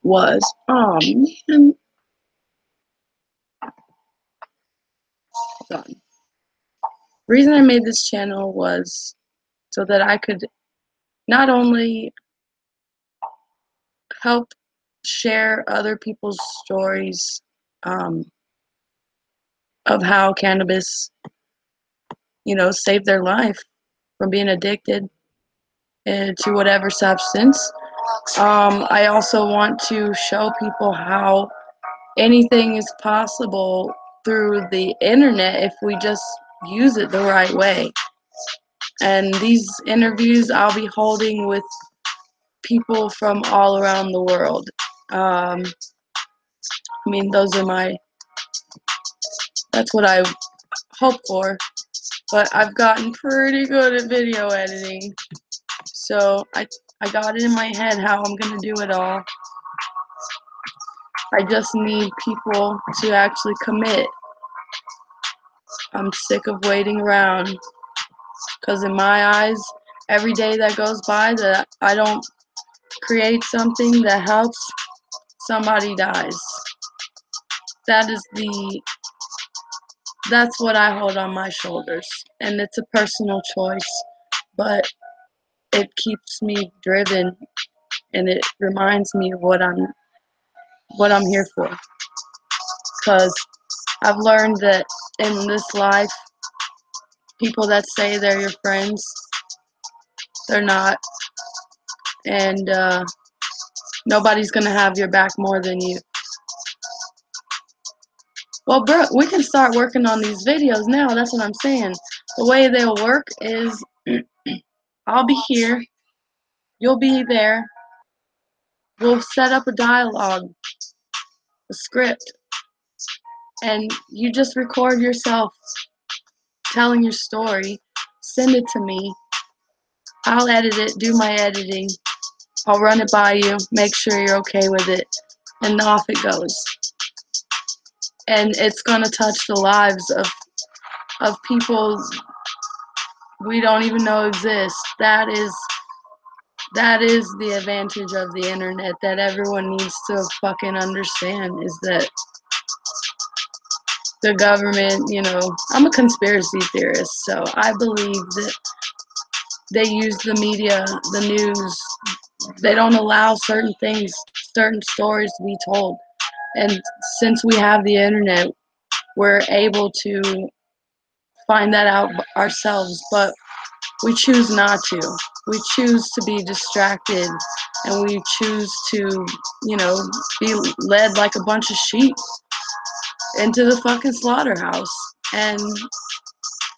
was, oh man, hold on. The reason I made this channel was so that I could not only help share other people's stories of how cannabis, saved their life from being addicted to whatever substance. I also want to show people how anything is possible through the internet if we just use it the right way. And these interviews I'll be holding with people from all around the world. That's what I hope for. But I've gotten pretty good at video editing. So I got it in my head how I'm going to do it all. I just need people to actually commit. I'm sick of waiting around. Because in my eyes, every day that goes by that I don't create something that helps, somebody dies. That's what I hold on my shoulders. And it's a personal choice. But it keeps me driven and it reminds me of what I'm here for. Because I've learned that in this life, people that say they're your friends, they're not. And nobody's going to have your back more than you. Well, Brooke, we can start working on these videos now. That's what I'm saying. The way they'll work is I'll be here. You'll be there. We'll set up a dialogue, a script, and you just record yourself telling your story. Send it to me. I'll edit it, do my editing. I'll run it by you, make sure you're okay with it, and off it goes. And it's going to touch the lives of people we don't even know exist. That is the advantage of the internet that everyone needs to fucking understand, is that the government, I'm a conspiracy theorist, so I believe that they use the media, the news, they don't allow certain things, certain stories to be told. And since we have the internet, we're able to find that out ourselves, but we choose not to. We choose to be distracted, and we choose to, be led like a bunch of sheep into the fucking slaughterhouse. And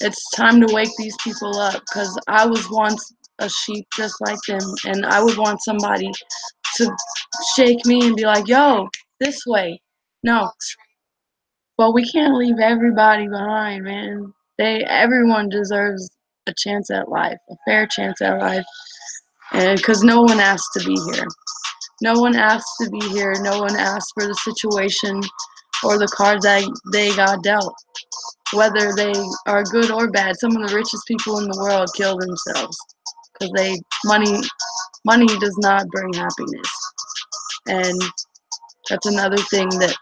it's time to wake these people up, because I was once a sheep just like them, and I would want somebody to shake me and be like, yo, this way. No. But we can't leave everybody behind, man. Everyone deserves a chance at life, a fair chance at life. And because no one asked to be here. No one asked to be here. No one asked for the situation or the cards that they got dealt. Whether they are good or bad, some of the richest people in the world kill themselves because money does not bring happiness. And that's another thing that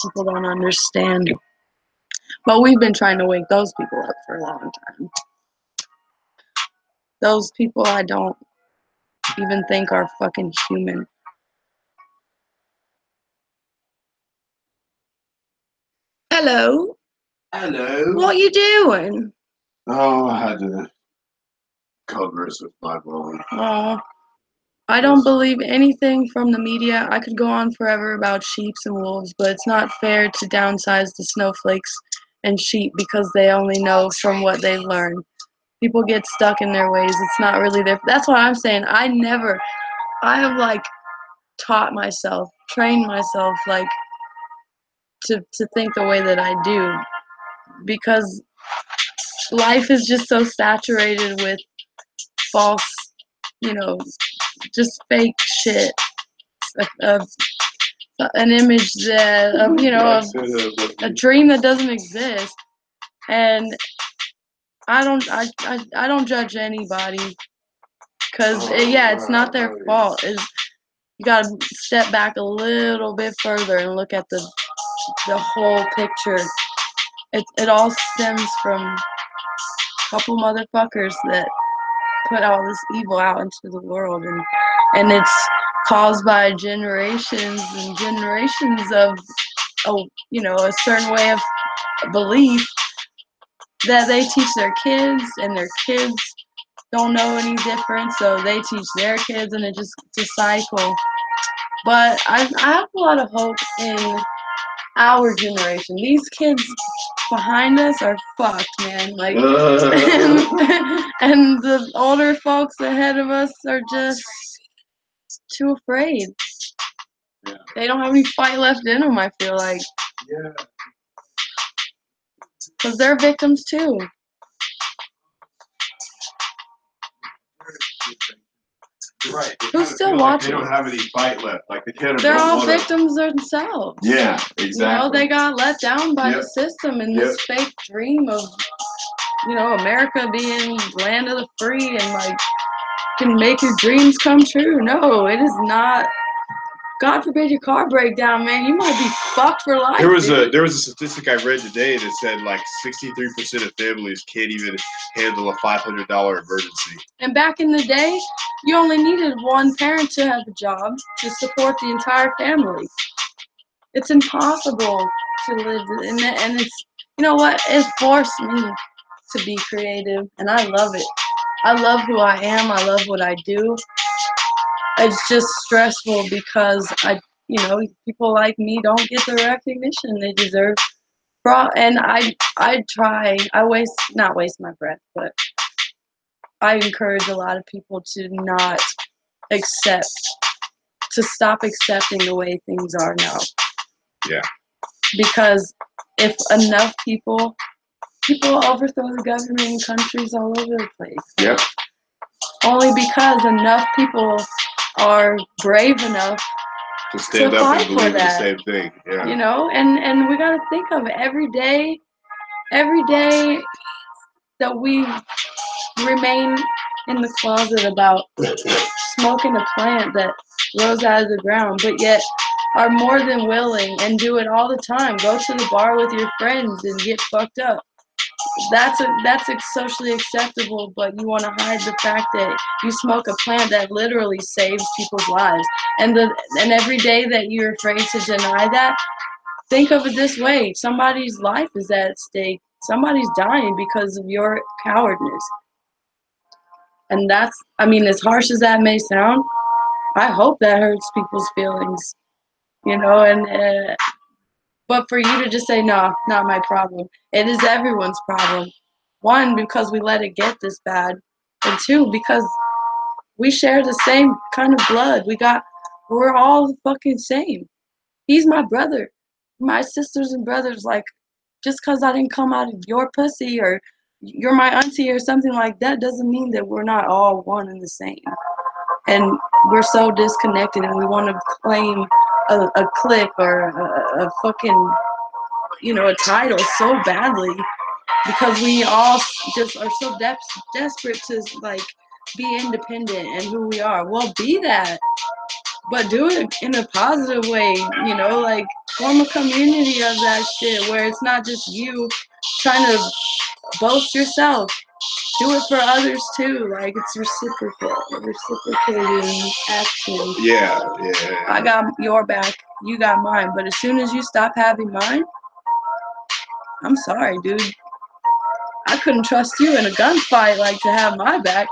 people don't understand. But we've been trying to wake those people up for a long time. Those people I don't even think are fucking human. Hello. Hello. What you doing? Oh, I had to converse with my mom. Oh, I don't believe anything from the media. I could go on forever about sheeps and wolves, but it's not fair to downsize the snowflakes and sheep because they only know from what they've learned. People get stuck in their ways. It's not really their. That's what I'm saying. I have like taught myself, trained myself like to think the way that I do, because life is just so saturated with false, just fake shit of an image that of a dream that doesn't exist. And I don't judge anybody, because it's not their fault. You gotta step back a little bit further and look at the whole picture. It all stems from a couple motherfuckers that put all this evil out into the world, and it's caused by generations and generations of a certain way of belief that they teach their kids, and their kids don't know any different, so they teach their kids, and it's a cycle. But I have a lot of hope in our generation. These kids behind us are fucked, man. Like, and the older folks ahead of us are just too afraid. Yeah. They don't have any fight left in them, I feel like. Yeah. Because they're victims too. You're right. Who's still watching? They don't have any fight left. Like they're all victims themselves. Yeah, exactly. They got let down by the system in this fake dream of, America being land of the free and like can make your dreams come true. No, it is not. God forbid your car break down, man. You might be fucked for life. There was a statistic I read today that said like 63% of families can't even handle a $500 emergency. And back in the day, you only needed one parent to have a job to support the entire family. It's impossible to live in it, and it's, what? It forced me to be creative, and I love it. I love who I am. I love what I do. It's just stressful because people like me don't get the recognition they deserve. And I try. Not waste my breath, but I encourage a lot of people to not stop accepting the way things are now. Yeah. Because if enough people overthrow the government in countries all over the place. Yep. Only because enough people are brave enough to stand to up fight and believe for that. In the same thing. Yeah. And we gotta think of it every day that we remain in the closet about smoking a plant that rose out of the ground, but yet are more than willing and do it all the time. Go to the bar with your friends and get fucked up. That's socially acceptable, but you want to hide the fact that you smoke a plant that literally saves people's lives. And every day that you're afraid to deny that, think of it this way: somebody's life is at stake. Somebody's dying because of your cowardness. And that's, I mean, as harsh as that may sound, I hope that hurts people's feelings, you know, and but for you to just say, no, not my problem. It is everyone's problem. One, because we let it get this bad. And two, because we share the same kind of blood. We're all the fucking same. He's my brother. My sisters and brothers, like, just because I didn't come out of your pussy or you're my auntie or something like that doesn't mean that we're not all one and the same. And we're so disconnected and we want to claim a clique or a fucking, you know, a title so badly because we all just are so desperate to, like, be independent and who we are. Well, be that, but do it in a positive way, you know, like form a community of that shit where it's not just you trying to boast yourself. Do it for others too. Like, it's reciprocating action. Yeah. I got your back, you got mine. But as soon as you stop having mine, I'm sorry, dude. I couldn't trust you in a gunfight, like, to have my back.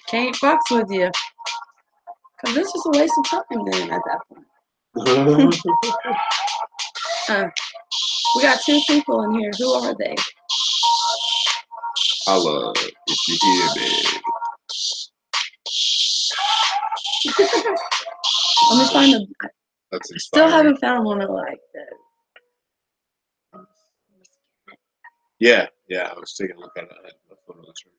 Can't fucks with you. Because it's just a waste of time then at that point. We got 2 people in here. Who are they? Holla, if you hear me. Let me find a. That's Still inspiring. haven't found one I like that. Yeah, I was taking a look at it. I had my phone on the charger.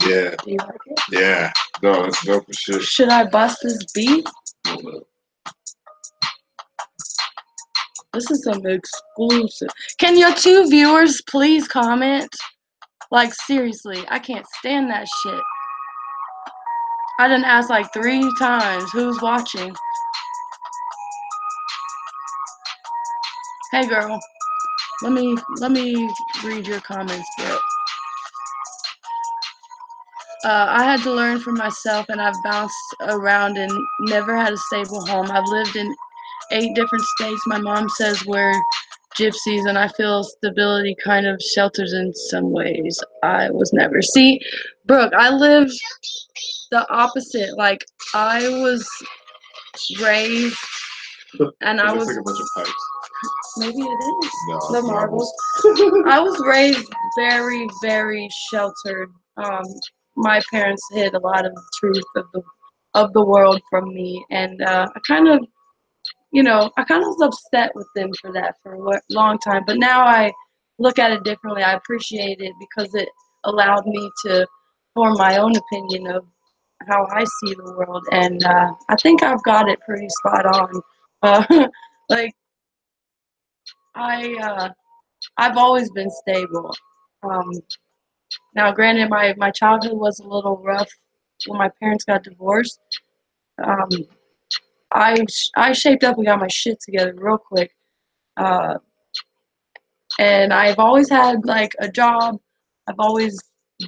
Yeah. Do you like it? Yeah. No, that's dope as shit. Should I bust this beat? This is some exclusive. Can your 2 viewers please comment? Like, seriously, I can't stand that shit. I done asked like 3 times who's watching. Hey girl, let me read your comments, bro. I had to learn for myself, and I've bounced around and never had a stable home. I've lived in 8 different states. My mom says we're gypsies, and I feel stability kind of shelters in some ways. I was never. See, Brooke, I live the opposite. Like, I was raised, and I was. Like a bunch of pipes. Maybe it is. No, The marbles. I was raised very, very sheltered. My parents hid a lot of the truth of the world from me, and I kind of, you know, I kind of was upset with them for that for a long time. But now I look at it differently. I appreciate it because it allowed me to form my own opinion of how I see the world, and I think I've got it pretty spot on. Like, I've always been stable. Um, Now, granted, my childhood was a little rough when my parents got divorced. Um, I shaped up and got my shit together real quick. Uh, and I've always had like a job. I've always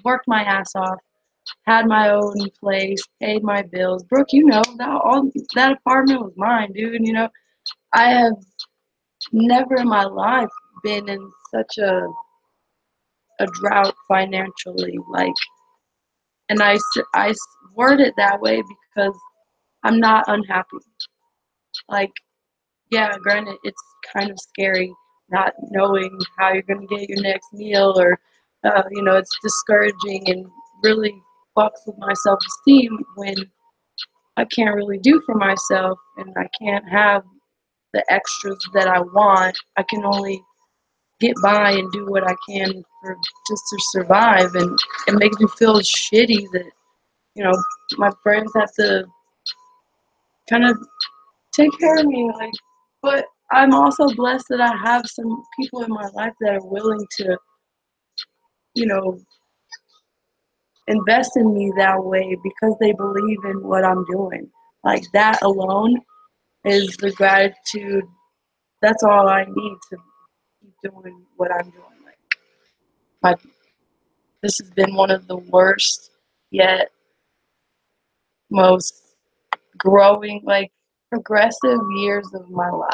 worked my ass off, had my own place, paid my bills. Brooke, you know that all that apartment was mine, dude. You know, I have never in my life been in such a drought financially. Like, and I word it that way because I'm not unhappy. Like, yeah, granted, it's kind of scary not knowing how you're going to get your next meal, or, it's discouraging and really fucks with my self esteem when I can't really do for myself and I can't have the extras that I want. I can only get by and do what I can for just to survive, and it makes me feel shitty that, you know, my friends have to kind of take care of me, like, but I'm also blessed that I have some people in my life that are willing to, you know, invest in me that way because they believe in what I'm doing. Like that alone is the gratitude. That's all I need to keep doing what I'm doing. Like my, this has been one of the worst yet most growing, like progressive years of my life.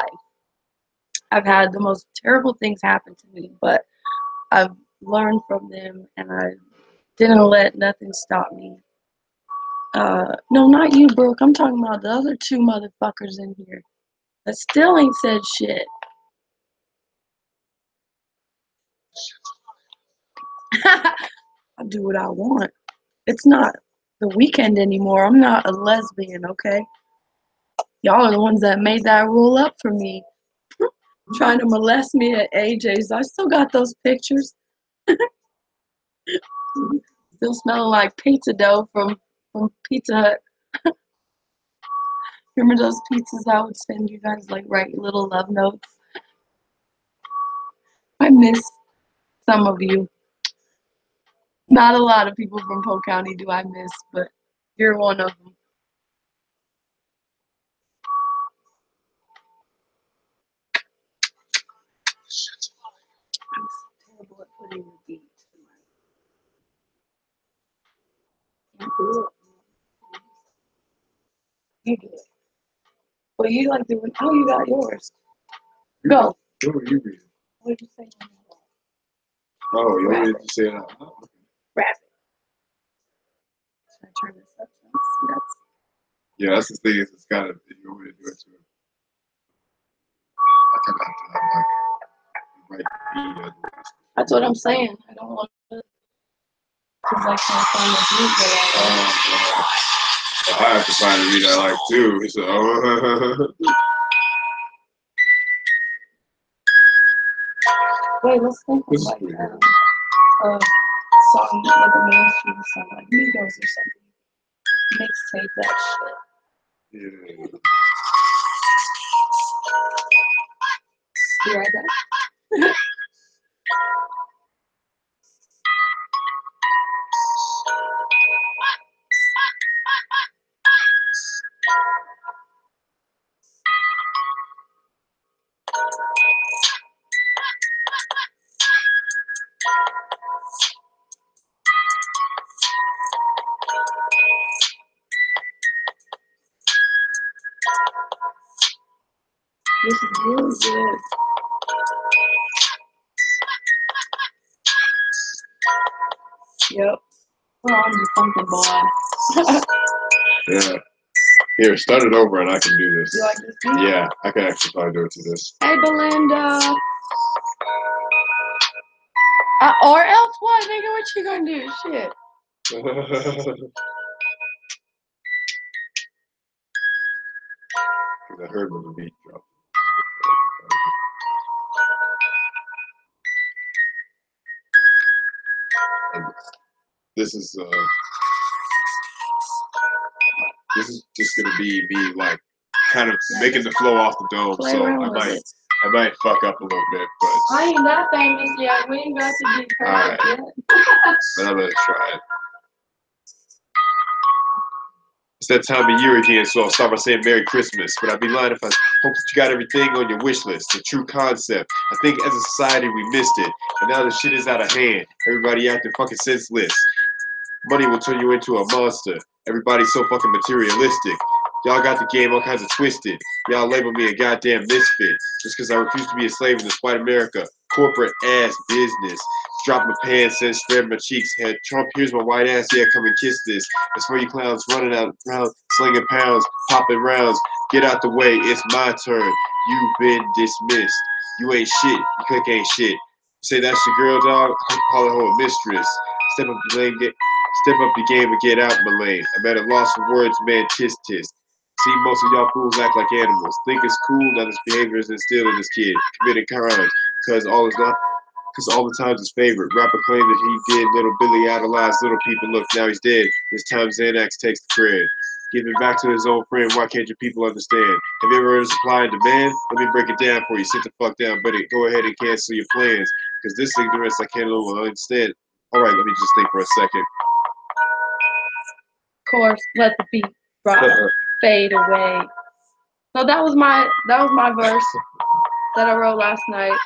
I've had the most terrible things happen to me, but I've learned from them and I didn't let nothing stop me. No, not you, Brooke. I'm talking about the other two motherfuckers in here that still ain't said shit. I do what I want. It's not the weekend anymore. I'm not a lesbian, okay? Y'all are the ones that made that rule up for me. Trying to molest me at AJ's. I still got those pictures. Still smelling like pizza dough from Pizza Hut. Remember those pizzas I would send you guys, like write little love notes? I miss some of you. Not a lot of people from Polk County do I miss, but you're one of them. I'm so terrible at putting the beat to my. You do it. You do it. Well, you like doing. Oh, you got yours. Go. What were you reading? What did you say? Oh, you want me Rap to it. say it out loud? Rap it. Should I turn this up? That's Yeah, that's the thing. Is it's gotta. If you want me to do it too, I kind of have to have like the right beat. that's what I'm saying. I don't want to, because I can't find the beat that I like. Well, I have to find a beat I like too. So Wait, let's think of this is like pretty good. a song, like a mainstream song, like Migos or something. Mixtape that shit. Yeah. Be right back. This is really good. Yep. We're on to something, boy. Yeah. Here, start it over and I can do this. You like this beat? Yeah, I can actually probably do it to this. Hey, Belinda. Or else what, nigga? What you gonna do? Shit. I heard when the beat dropped. And this is just gonna be me like kind of making the flow off the dome. Play So around with it. I might fuck up a little bit, but I ain't that famous yet. We ain't got to be perfect yet. but I'm gonna try it. It's that time of year again, so I'll start by saying Merry Christmas. But I'd be lying if I hope that you got everything on your wish list. The true concept. I think as a society we missed it, and now the shit is out of hand. Everybody acting fucking senseless. Money will turn you into a monster. Everybody's so fucking materialistic. Y'all got the game all kinds of twisted. Y'all label me a goddamn misfit just because I refuse to be a slave in this white America. Corporate ass business. Drop my pants and spread my cheeks. Head Trump, here's my white ass. Yeah, come and kiss this. It's for you clowns running out around, slinging pounds, popping rounds. Get out the way, it's my turn. You've been dismissed. You ain't shit. You click ain't shit. Say that's your girl, dog. I call her a mistress. Step up the lane, step up the game and get out my lane. I'm at a loss for words, man. Tisk tisk. See, most of y'all fools act like animals. Think it's cool that this behavior is instilled in this kid. Committing crimes, cause all is not. Cause all the time's his favorite. Rapper claimed that he did. Little Billy idolized little people. Look, now he's dead. This time Xanax takes the cred. Giving back to his old friend. Why can't you people understand? Have you ever heard of supply and demand? Let me break it down for you. Sit the fuck down, buddy. Go ahead and cancel your plans. Cause this ignorance I can't understand. All right, let me just think for a second. Of course, let the beat rock, fade away. So that was my verse that I wrote last night.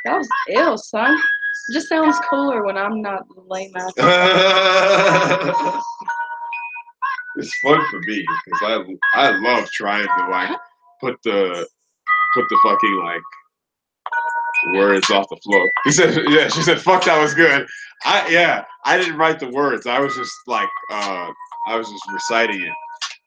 That was ill, son. It just sounds cooler when I'm not the lame ass. It's fun for me because I love trying to like put the fucking like words off the floor. He said, yeah, she said, fuck, that was good. I didn't write the words. I was just like I was just reciting it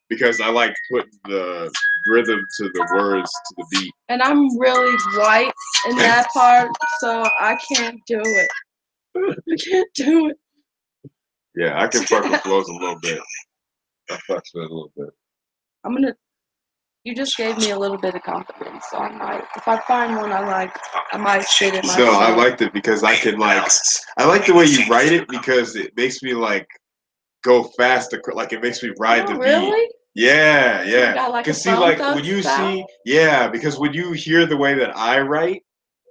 because I like putting the rhythm to the words to the beat. And I'm really white in that part, so I can't do it. I can't do it. Yeah, I can fuck with flows a little bit. I fucks with it a little bit. You just gave me a little bit of confidence, so I might, if I find one I like, I might spit it myself. No, I liked it because I can like, I like the way you write it because it makes me like go fast, like it makes me ride the beat. Really? Yeah, yeah. Got like a see, like when you style? because when you hear the way that I write,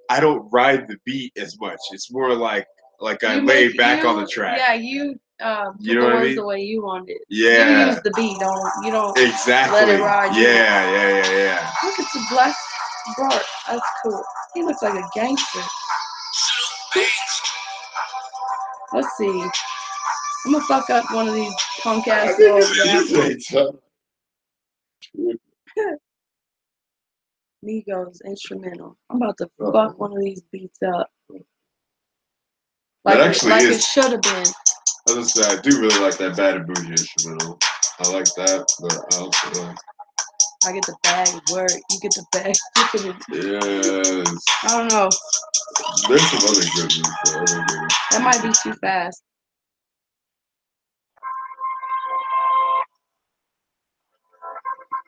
I don't ride the beat as much. It's more like I lay back on the track. Yeah, you put you know the what words I mean? the way you want it. Yeah. You use the beat, you don't Exactly. let it ride you. Yeah. Look, it's a black Bart. That's cool. He looks like a gangster. Let's see. I'm gonna fuck up one of these punk ass little rappers. Migos instrumental. I'm about to fuck one of these beats up. Like it should have been. I do really like that Bad and Bougie instrumental. I like that, but I also like. I get the bag work. You get the bag. Yes. I don't know. There's some other good ones. That might be too fast.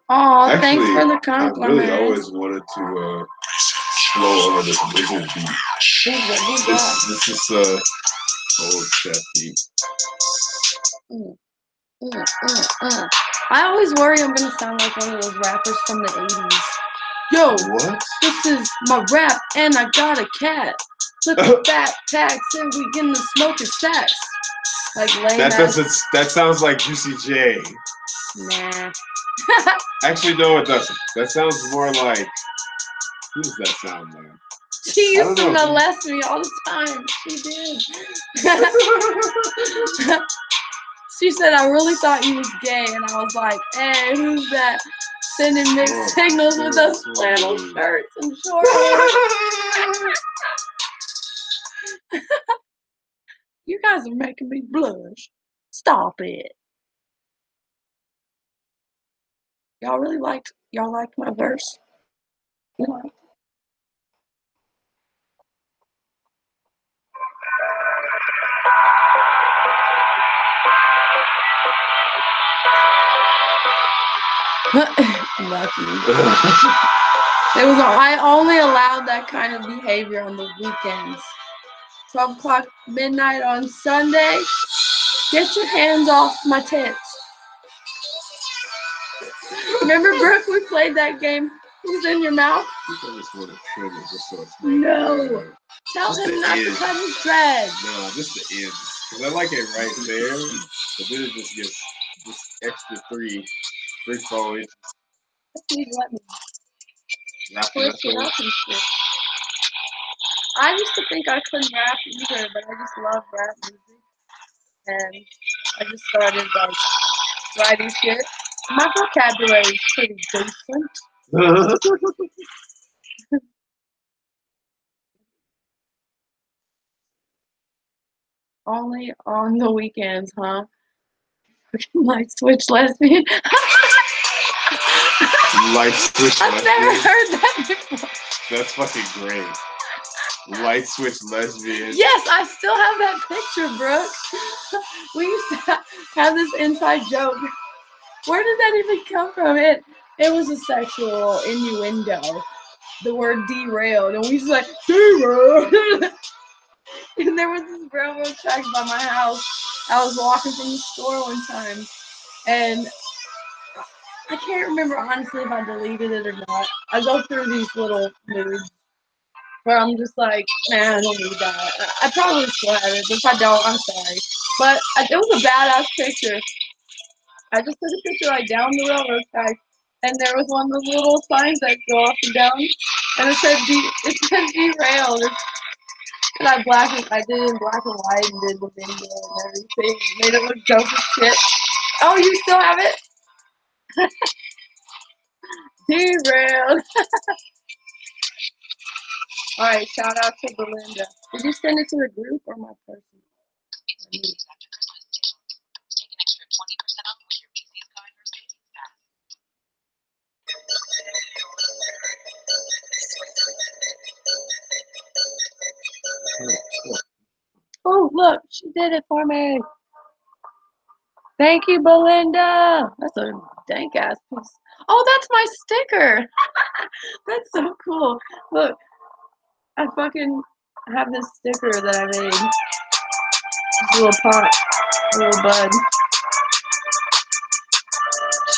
Oh, thanks for the compliment. I really always wanted to slow over this wizard beat. Who's that? This is old chef beat. I always worry I'm gonna sound like one of those rappers from the 80s. Yo, what? This is my rap, and I got a cat. Flip the backpacks, and we gonna smoke his sacks. Like lame ass. That sounds like Juicy J. Nah. Actually, no, it doesn't. That sounds more like. Who does that sound like? She used to molest me all the time. She did. She said, I really thought you was gay, and I was like, hey, who's that? Sending mixed signals with those flannel shirts and shorts. You guys are making me blush. Stop it. Y'all liked my verse? Yeah. Lucky. I only allowed that kind of behavior on the weekends. 12 o'clock midnight on Sunday. Get your hands off my tits. Remember, Brooke, we played that game. Who's in your mouth? I just want to trim it just so it's no. Tell him not to cut his dreads. No, just the ends. Because I like it right there, but then it just gets just extra 4 inches. Please let me twist it up and shit. I used to think I couldn't rap either, but I just love rap music. And I just started like writing shit. My vocabulary is pretty decent. Only on the weekends, huh? Light switch lesbian. Light switch I've never lesbian. heard that before. That's fucking great. Light switch lesbian. Yes, I still have that picture, Brooke. We used to have this inside joke. Where did that even come from? It was a sexual innuendo. The word derailed, and we used to like derailed. And there was this railroad track by my house. I was walking from the store one time, and I can't remember honestly if I deleted it or not. I go through these little moods where I'm just like, man, I don't need that. I probably still have it, but if I don't, I'm sorry. But it was a badass picture. I just took a picture like down the railroad track, and there was one of those little signs that go up and down, and it said derailed. And I did it in black and white and did the video and everything. Made it look dope as shit. Oh, you still have it? Derailed. Alright, shout out to Belinda. Did you send it to the group or my person? Oh, look, she did it for me. Thank you, Belinda. That's a dank ass piece. Oh, that's my sticker. That's so cool. Look, I fucking have this sticker that I made. This little pot, little bud.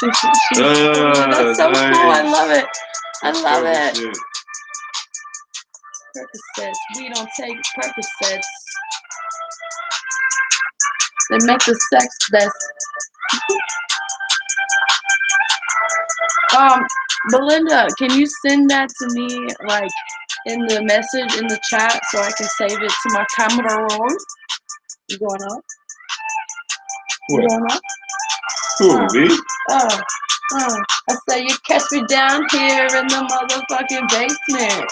That's so nice. cool. I love it. I That's love dope as it. shit. Percocets. We don't take Percocets. They make the sex best. Belinda, can you send that to me, like, in the message in the chat so I can save it to my camera roll? You going up? You What? going up? Who, me? I say you catch me down here in the motherfucking basement.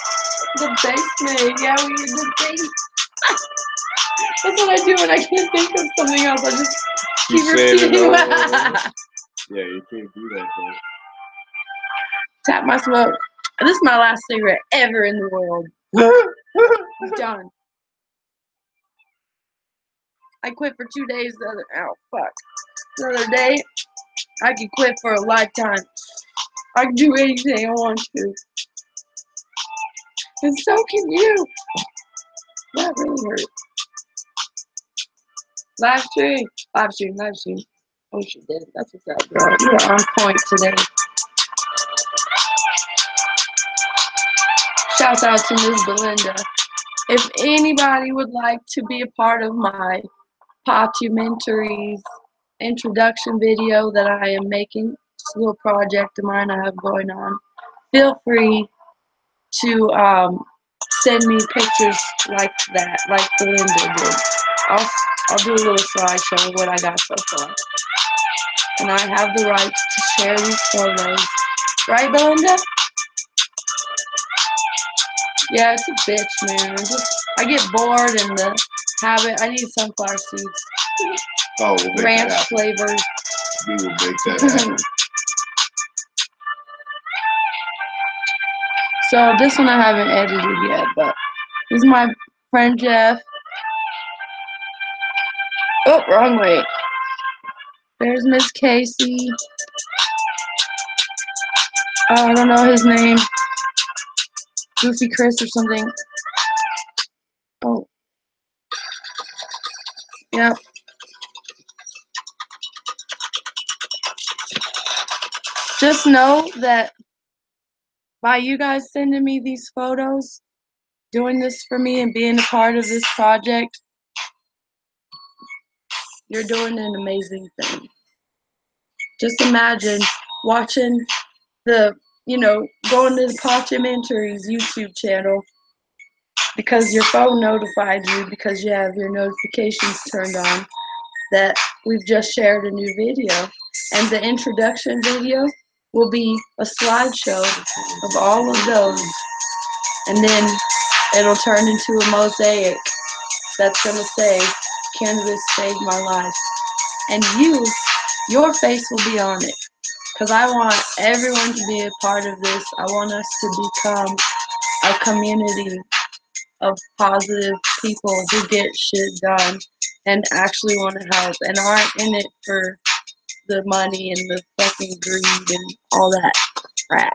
The basement, yeah, we in the basement. That's what I do when I can't think of something else. I just keep repeating. Yeah, you can't do that, though. Tap my smoke. This is my last cigarette ever in the world. I'm done. I quit for 2 days the other day. I could quit for a lifetime. I can do anything I want to. And so can you. That really hurt. Live stream. Oh, she did. That's what's up, girl. You are on point today. Shout out to Ms. Belinda. If anybody would like to be a part of my Popumentaries introduction video that I am making, it's a little project of mine I have going on, feel free to send me pictures like that, like Belinda did. I'll do a little slideshow of what I got so far. And I have the right to share these photos. Right, Belinda? Yeah, it's a bitch, man. I get bored in the habit. I need sunflower seeds. Oh, we'll make Ranch that happen. flavors. We will make that happen. So this one I haven't edited yet, but this is my friend Jeff. Oh, wrong way. There's Miss Casey. I don't know his name. Goofy Chris or something. Oh. Yep. Just know that by you guys sending me these photos, doing this for me and being a part of this project, you're doing an amazing thing. Just imagine watching going to the Popumentaries YouTube channel because your phone notified you because you have your notifications turned on that we've just shared a new video. And the introduction video will be a slideshow of all of those. And then it'll turn into a mosaic that's going to say, cannabis saved my life. And your face will be on it. Because I want everyone to be a part of this. I want us to become a community of positive people who get shit done and actually want to help and aren't in it for the money and the fucking greed and all that crap.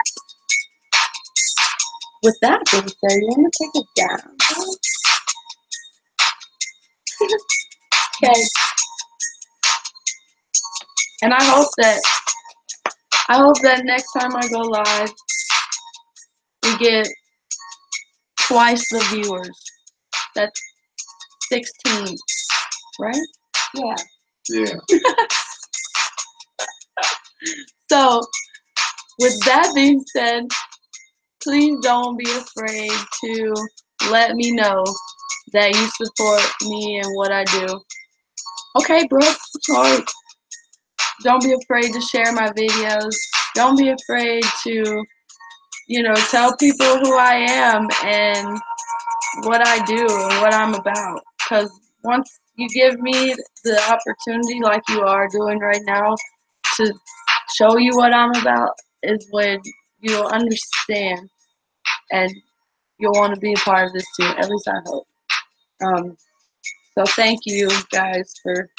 With that being said, you want to take it down? Okay. And I hope that next time I go live, we get twice the viewers. That's 16, right? Yeah. Yeah. So, with that being said, please don't be afraid to let me know that you support me and what I do. Okay, Brooke, sorry. Don't be afraid to share my videos. Don't be afraid to, tell people who I am and what I do and what I'm about. Because once you give me the opportunity, like you are doing right now, to show you what I'm about, is when you'll understand and you'll want to be a part of this too. At least I hope. So thank you guys for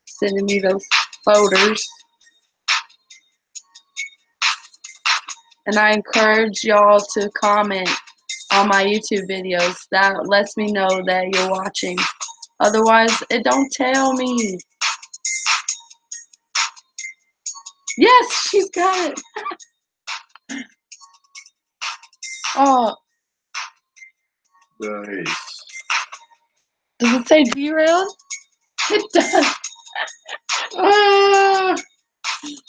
sending me those photos. And I encourage y'all to comment on my YouTube videos. That lets me know that you're watching. Otherwise, it don't tell me. Yes, she's got it. Oh, Nice. does it say derailed? It does. Ah,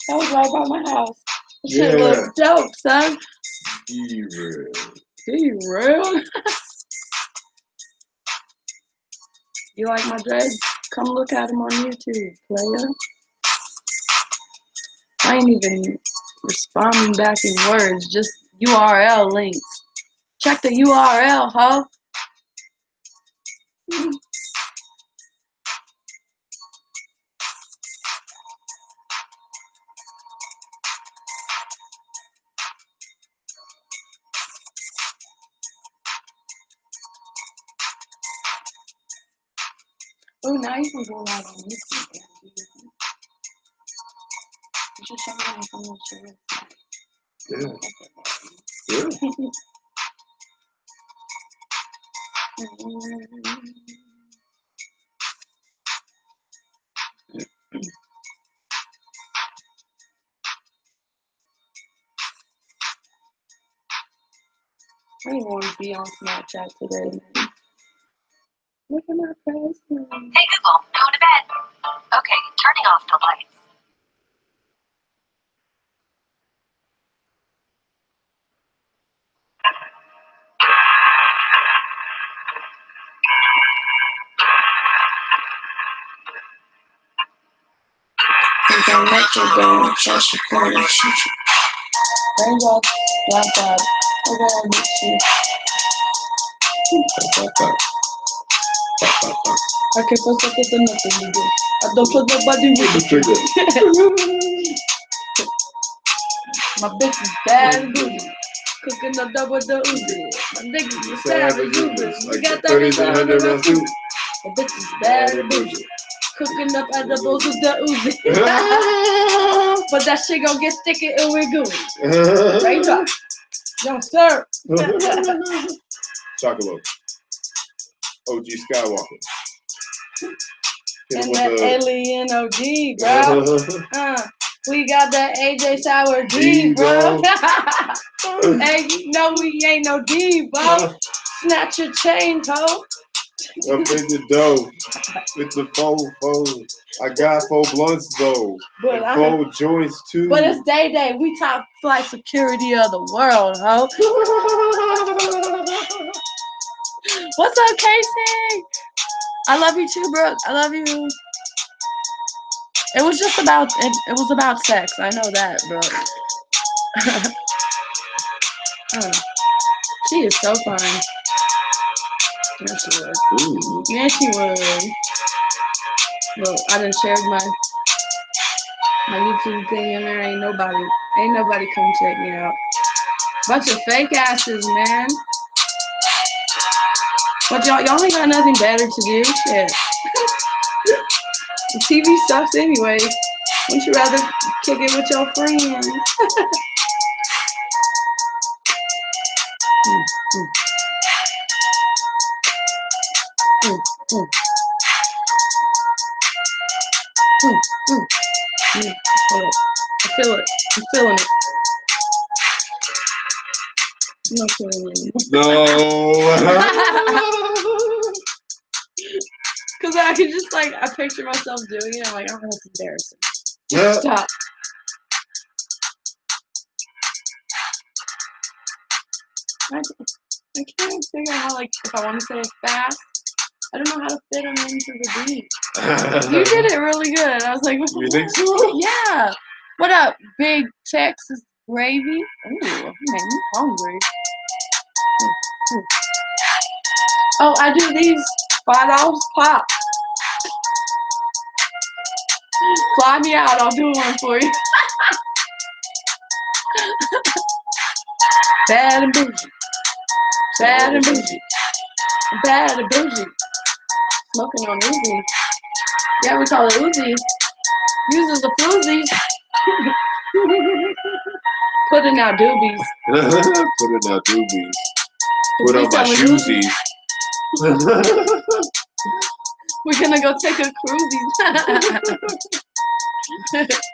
that was right by my house. That shit looks dope, son. Derailed. Derailed? You like my dreads? Come look at them on YouTube, player. I ain't even responding back in words, just URL links. Check the URL, huh? Oh, now you can go live on YouTube. You should show me how to promote your website. Yeah. Yeah. I didn't want to be on Snapchat today, man. Look at my face. Hey Google, go to bed. Okay, turning off the lights. Since I let you go, just record it. Raindrops, laptop, over this shit. I can't put up with nothing you do. I don't put nobody with the trigger. My bitch is bad and bougie. Cooking up double the Uzi. My niggas is savage Ubers. We got that in 100 round too. My bitch is bad and bougie. Cooking up edibles with the Uzi. But that shit gon' get sticky and we're gooey. Raindrop. Young sir. Chocolate. OG Skywalker. And the alien OG, bro. We got that AJ Sour D, bro. Hey, you know we ain't no D, bro. Snatch your chain, ho. Up in the dough with the four. I got 4 blunts though. But and 4 joints too. But it's day. We top flight security of the world, ho. What's up, Casey? I love you too, bro. I love you. It was just about it was about sex. I know that, but I don't know. She is so fine. Yeah, she was. Ooh. Yeah, she was. Look, I done shared my YouTube thing in there. Ain't nobody come check me out. Bunch of fake asses, man. But y'all ain't got nothing better to do. Shit. The TV sucks anyway. Wouldn't you rather kick it with your friends? Mm, mm, mm, mm, mm, mm, mm. Hold up. I feel it. I'm feeling it. I'm not feeling it anymore. No. Because I could just, like, I picture myself doing it. I'm like, oh, that's embarrassing. Yeah. Stop. I can't figure out how, like, if I want to say it fast, I don't know how to fit them into the beat. You did it really good. I was like, You think so? yeah. What up, Big Texas Gravy? Ooh, you made me hungry. Oh, I do these $5 pop. Fly me out. I'll do one for you. Bad and bougie. Bad and bougie. Bad and bougie. Smoking on Uzi. Yeah, we call it Uzi. Uses the floozies. Putting out doobies. Putting out doobies. Put on my shoesies. We're gonna go take a cruising.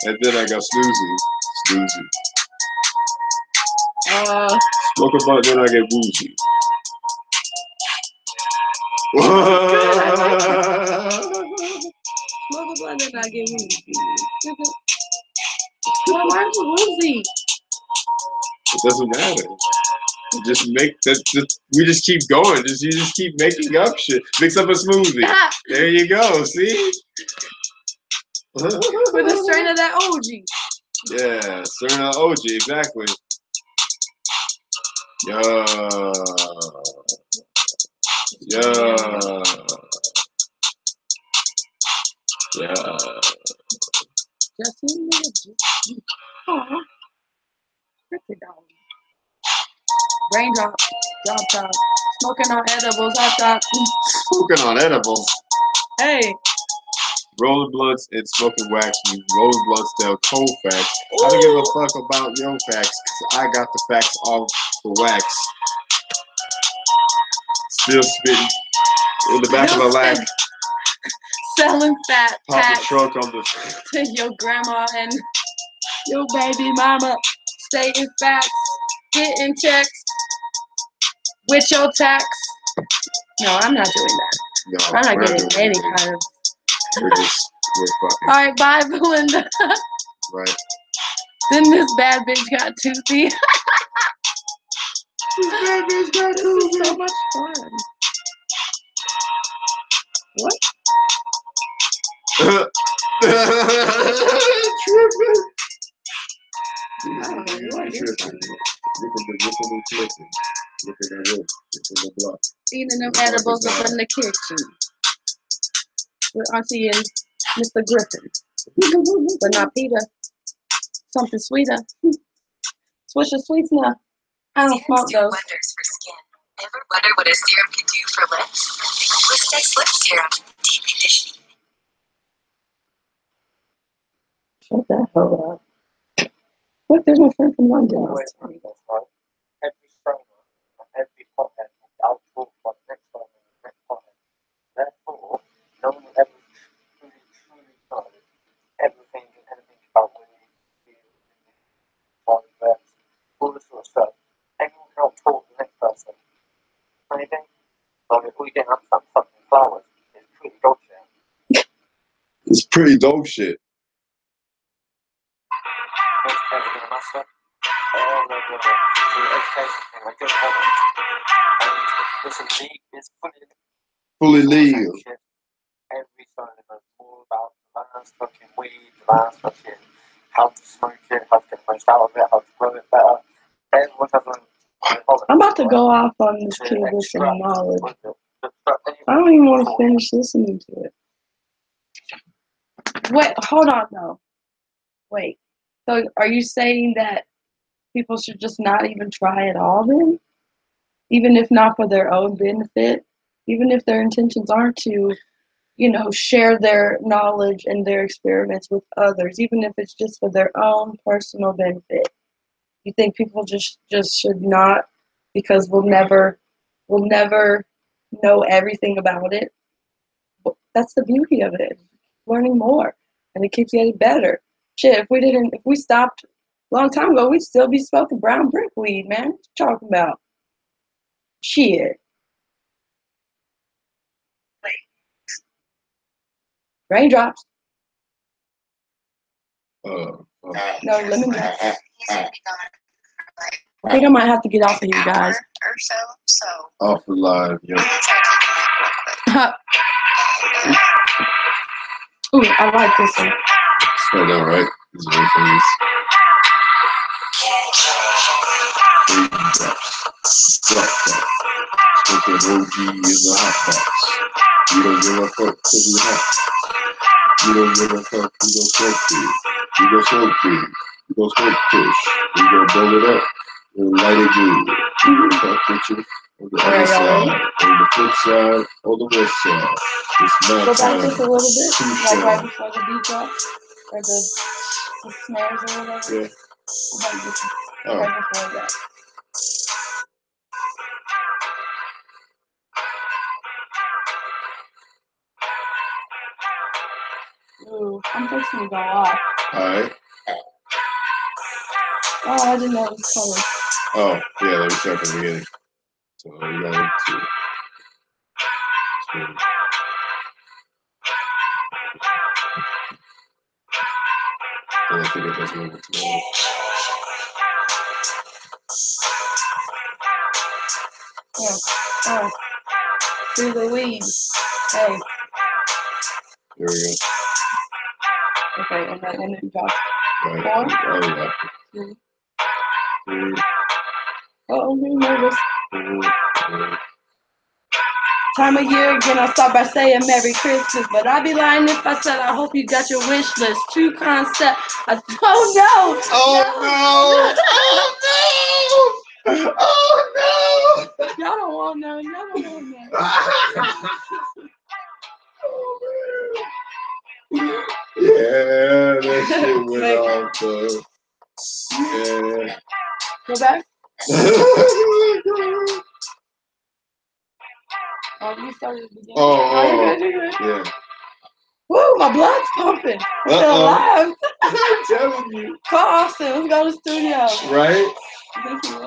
And then I got snoozy. Snoozy. Smoke a blunt, then I get woozy. Smoke a blunt, then I get woozy. Well, mine's woozy. It doesn't matter. You just make that. We just keep going. You just keep making up shit. Mix up a smoothie. There you go. See. With a strain of that OG. Yeah, strain of OG. Exactly. Yeah. Yeah. Yeah. Just a minute. Aw. Cricket dog. Raindrop. Drop top. Smoking on edibles. Hot top. Smoking on edibles. Hey. Rolling blunts and smoking wax. You rolling blunts tell cold facts. I don't give a fuck about your facts, because I got the facts off the wax. Still spitting in the back of my lap. Selling fat Pop packs the trunk on the to your grandma and your baby mama. Stating facts. Getting checks with your tax. No, I'm not doing that. No, I'm not we're getting doing any anything. kind of. We're fucking. Alright, bye, Belinda. Right. Then this bad bitch got toothy. This bad bitch got This toothy. is so much fun. What? Tripping. What is Tripping. Ripping and twisting. Ripping and whip. Ripping the block. Eating them edibles up in the kitchen. With Auntie and Mr. Griffin. But not Peter. Something sweeter. Swisher sweets now. I don't smoke Serums do those. wonders for skin. Ever wonder what a serum can do for lips? Twist X Lip Serum. Deep conditioning. Shut that hell up. Look, there's my friend from London. Always honey, that's right. Every strainer and every pothead will be outsourced by the next strainer and the next pothead. Therefore, no one will ever truly know everything and anything about what it is, body reps, all this sort of stuff. Everyone can outtalk the next person. Anything? Like if we didn't understand fucking flowers, it's pretty dog shit. It's pretty dope shit. What's everything a master? The education thing, I get on it. And listen, league is fully Fully legal. every Sunday is all about man's fucking weed, the man's fucking how to smoke it, how to get the most out of it, how to grow it better. Everyone has I'm about to go off on this kid with some knowledge. I don't even want to finish listening to it. Wait, hold on though. Wait. So are you saying that people should just not even try at all then? Even if not for their own benefit? Even if their intentions aren't to, share their knowledge and their experiments with others, even if it's just for their own personal benefit? You think people just should not, because we'll never know everything about it? That's the beauty of it. Learning more, and it keeps getting better. Shit, if we stopped a long time ago, we'd still be smoking brown brick weed, man. What you talking about? Shit. Raindrops. No, lemon drops. I think I might have to get off of here, guys. Or so. Off the line, yeah. Ooh, I like this one. Smell that right? These are very famous. Drop top. Smoking OG in the hot box. You don't give a fuck cause we hot. You don't give a fuck, we gon' smoke weed. We gon' smoke weed. We gon' smoke kush. We gon' blow it up. We'll light it good. We gon' fuck with you on the other side. On the flip side, on the west side. It's my Go back time. just a little bit, Two like right time. before the beat drops, or the snares or whatever. Yeah. Like just Oh. right before that. Ooh, I'm fixing to go off. Alright. Oh, I didn't know it was colored. Oh, yeah, let me start from the beginning. So we're going to. And I think it does move it tomorrow. Yeah. Oh. Through the weed. Hey. There we go. Okay, and then it drops. Right. Four. Oh, yeah. Three. Three, Uh-oh, I'm getting nervous. 4. Time of year again, I'll start by saying Merry Christmas, but I'd be lying if I said I hope you got your wish list. True concept. Oh no! Oh no! Oh no! Oh no! Y'all don't want no. Y'all don't want no. Yeah, that shit went off, though. Yeah. Go back. Oh, you started at the beginning. Oh, you're good. Yeah. Woo, my blood's pumping. I feel alive. I'm telling you. Call Austin. Let's go to the studio. Right? Thank you.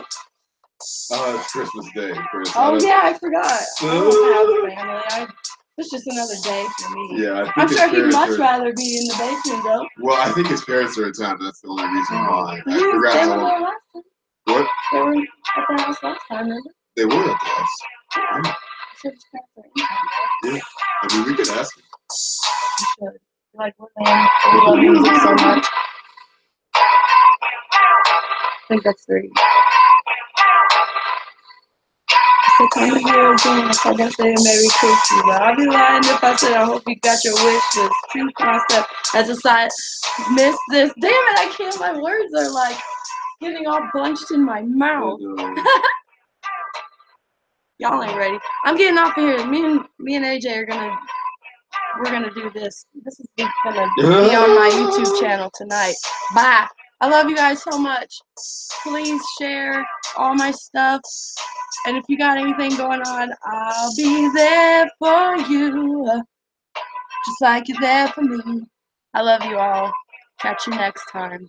It's Christmas Day, Chris. Oh, yeah, I forgot. I don't have family. It's just another day for me. Yeah, I think I'm sure he'd much are, rather be in the basement, though. Well, I think his parents are in town. That's the only reason why. I They forgot how were there long. last time. What? They were at the house last time, remember? They were at the house. Yeah. Yeah. Should his parents are in town, right? Yeah. I mean, we could ask him. You should. Like, we love music so much. I think that's 3. So time of year again, if I can say a Merry Christmas, but I'll be lying if I said I hope you got your wish list. True concept as a side. Miss this. Damn it, I can't. My words are like getting all bunched in my mouth. Y'all ain't ready. I'm getting off of here. Me and AJ are we're gonna do this. This is gonna be on my YouTube channel tonight. Bye. I love you guys so much. Please share all my stuff. And if you got anything going on, I'll be there for you. Just like you're there for me. I love you all. Catch you next time.